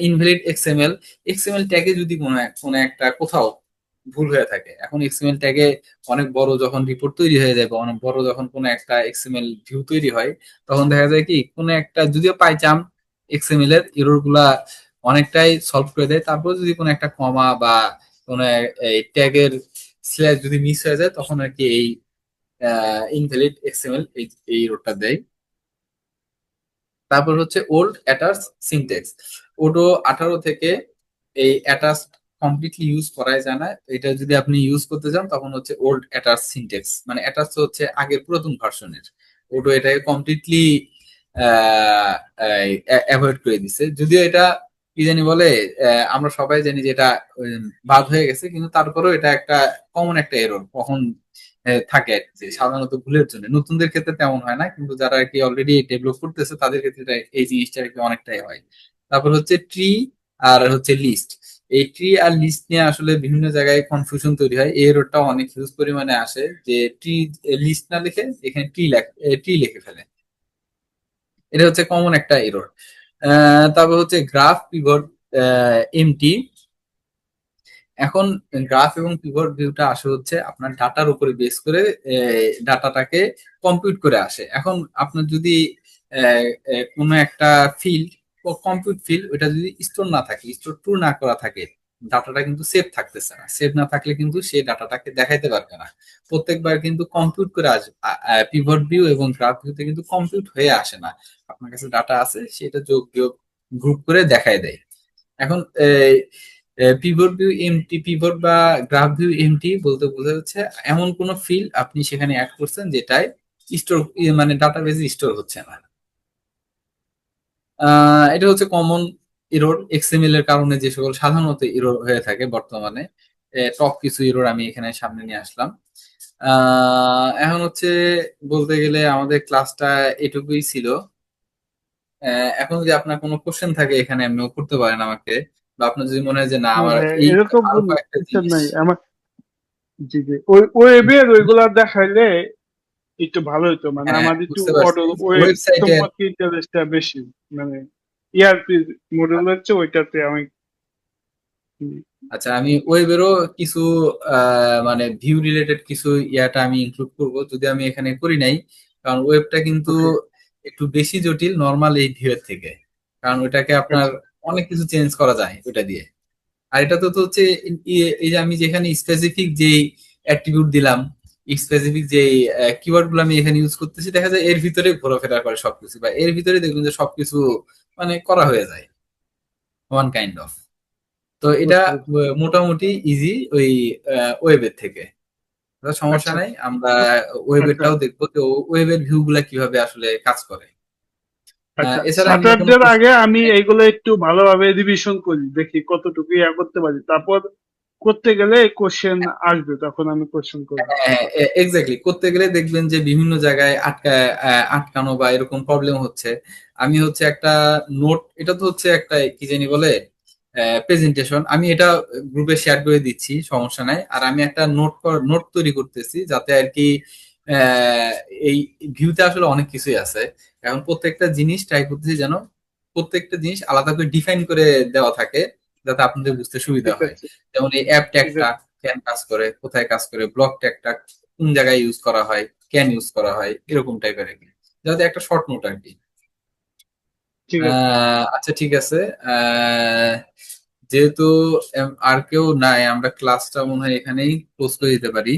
ইনভ্যালিড এক্সএমএল। এক্সএমএল ট্যাগে যদি কোনো একটা কোথাও ভুল হয়ে থাকে, এখন এক্সএমএল ট্যাগে অনেক বড় যখন রিপোর্ট তৈরি হয়ে যায়, বা অনেক বড় যখন কোনো একটা এক্সএমএল ভিউ তৈরি হয়, তখন দেখা যায় কি কোনো একটা, যদিও পাইচাম এক্সএমএল এর এরর গুলা অনেকটাই সলভ করে দেয়, তারপর যদি কোনো একটা কমা বা কোনো এই ট্যাগের স্ল্যাশ যদি মিস হয়ে যায়, তখন আর কি এই ইনভ্যালিড এক্সএমএল এই এররটা দেয়। তারপর হচ্ছে ওল্ড অ্যাটাচ সিনট্যাক্স। ওডো 18 থেকে এই অ্যাটাচ কমপ্লিটলি ইউজ করাই যায় না, এটা যদি আপনি ইউজ করতে চান তখন হচ্ছে ওল্ড অ্যাটাচ সিনট্যাক্স, মানে অ্যাটাচ হচ্ছে আগের পুরাতন ভার্সনের, ওডো এটাকে কমপ্লিটলি অ্যাভয়েড করে দিছে। যদিও এটা কি জানি বলে, আমরা সবাই জানি যে এটা বাদ হয়ে গেছে, কিন্তু তারপরেও এটা একটা কমন একটা এরর কখন থাকে আর কি, যে সাধারণত ভুলের জন্য, নতুনদের ক্ষেত্রে তেমন হয় না, কিন্তু যারা আর কি অলরেডি ডেভেলপ করতেছে তাদের ক্ষেত্রে এই জিনিসটা আর কি অনেকটাই হয়। তারপর হচ্ছে ট্রি আর হচ্ছে লিস্ট। এই ট্রি আর লিস্ট নিয়ে আসলে বিভিন্ন জায়গায় কনফিউশন তৈরি হয়, এই এররটা অনেক হিউজ পরিমাণে আসে, যে ট্রি লিস্ট না লিখে এখানে ট্রি লিখে ফেলে। এটা হচ্ছে কমন একটা এরর। তারপর হচ্ছে গ্রাফ পিভট এমটি, এখন গ্রাফ এবং পিভট ভিউটা আসে হচ্ছে আপনার ডাটার উপরে বেস করে ডাটাটাকে কম্পিউট করে আসে। এখন আপনার যদি কোনো একটা ফিল্ড কম্পিউট ফিল্ড ওটা যদি স্টোর না থাকে, স্টোর টু না করা থাকে, ডাটাটা কিন্তু সেভ থাকতেছে না। সেভ না থাকলে কিন্তু সেই ডাটাটাকে দেখাইতে পারবে না। প্রত্যেকবার কিন্তু কম্পিউট করে আসবে। পিভট ভিউ এবং গ্রাফ ভিউতে কিন্তু কম্পিউট হয়ে আসে না। আপনার কাছে ডাটা আছে সেটা যোগ বিয়োগ গ্রুপ করে দেখায় দেয়। এখন পিভট ভিউ এমটি, পিভট বা গ্রাফ ভিউ এমটি বলতে বোঝা যাচ্ছে এমন কোন ফিল্ড আপনি সেখানে অ্যাড করছেন যেটাই স্টোর, মানে ডাটাবেজে স্টোর হচ্ছে না। এটা হচ্ছে কমন এরর এক্সএমএল এর কারণে যে সকল সাধারণত এরর হয়ে থাকে বর্তমানে। টপ কিছু এরর আমি এখানে সামনে নিয়ে আসলাম। এখন হচ্ছে বলতে গেলে আমাদের ক্লাসটা এটুকুই ছিল। এখন যদি আপনার কোনো কোশ্চেন থাকে এখানে আপনিও করতে পারেন আমাকে, বা আপনার যদি মনে হয় যে না হ্যাঁ আমার হ্যাঁ, এই এরকম আরো কোনো কয়েকটা কিছু জিনিস। নাই আমার। জি জি, ওই ওয়েবের ওইগুলা দেখাইলে একটু ভালো হতো, মানে হ্যাঁ আমার একটু বুঝতে পারছি, অটো ওয়েব ওয়েবসাইটে। সম্পর্কে ইন্টারেস্টটা বেশি, মানে ইআরপি মডেল হচ্ছে ওইটাতে আমি। হুম, আচ্ছা, আমি ওয়েবেরও কিছু মানে ভিউ রিলেটেড কিছু ইয়াটা আমি ইনক্লুড করব, যদি আমি এখানে করি নাই। কারণ ওয়েবটা কিন্তু ওকে। একটু বেশি জটিল নর্মাল এই ভিউ এর থেকে। কারণ ওইটাকে আপনার আচ্ছা অনেক কিছু চেঞ্জ করা যায় ওইটা দিয়ে। আর এটা তো তো হচ্ছে এই যে আমি যেখানে স্পেসিফিক যেই অ্যাট্রিবিউট দিলাম, স্পেসিফিক যে কিওয়ার্ড গুলো আমি এখানে ইউজ করতেছি, দেখা যায় এর ভিতরে ঘোরাফেরা করে সবকিছু, বা এর ভিতরে দেখবেন যে সবকিছু মানে করা হয়ে যায় ওয়ান কাইন্ড অফ। তো এটা বুঝতে পেরেছি। মোটামুটি ইজি ওই ওয়েবের থেকে। তো সমস্যা আচ্ছা নাই, আমরা আচ্ছা ওয়েবেরটাও দেখবো যে ওয়েবের ভিউ গুলা কিভাবে আসলে কাজ করে। আচ্ছা, এছাড়া এমনি কোনো স্যাটারডের কোশ্চেন আগে আমি থাকলে। এইগুলো একটু ভালোভাবে রিভিশন করি, দেখি কতটুকু ইয়া করতে পারি, তারপর করতে গেলে কোশ্চেন আসবে, তখন আমি কোশ্চেন করবো। হ্যাঁ, এক্স্যাক্টলি, করতে গেলে দেখবেন যে বিভিন্ন জায়গায় আটকানো বা এরকম প্রবলেম হচ্ছে। আমি হচ্ছে একটা নোট, এটা তো হচ্ছে একটা কি জানি বলে প্রেজেন্টেশন, আমি এটা গ্রুপে শেয়ার করে দিচ্ছি, সমস্যা নাই। আর আমি একটা নোট তৈরি করতেছি যাতে আর কি আহ, এই ভিউতে আসলে অনেক কিছুই আছে। এখন প্রত্যেকটা জিনিস ট্রাই করতেছি যেন প্রত্যেকটা জিনিস আলাদা করে ডিফাইন করে দেওয়া থাকে, যাতে আপনাদের বুঝতে সুবিধা ঠিক হয়। আছে যেমন এই অ্যাপ ঠিক ট্যাগটা আছে কেন কাজ করে, কোথায় কাজ করে, ব্লক ট্যাগটা কোন জায়গায় ইউজ করা হয়, কেন ইউজ করা হয়, এরকম টাইপের আর কি, যাতে একটা শর্ট নোট আর কি। ঠিক আছে। আচ্ছা ঠিক আছে। যেহেতু আর কেউ নাই, আমরা ক্লাসটা মনে হয় এখানেই ক্লোজ করে দিতে পারি।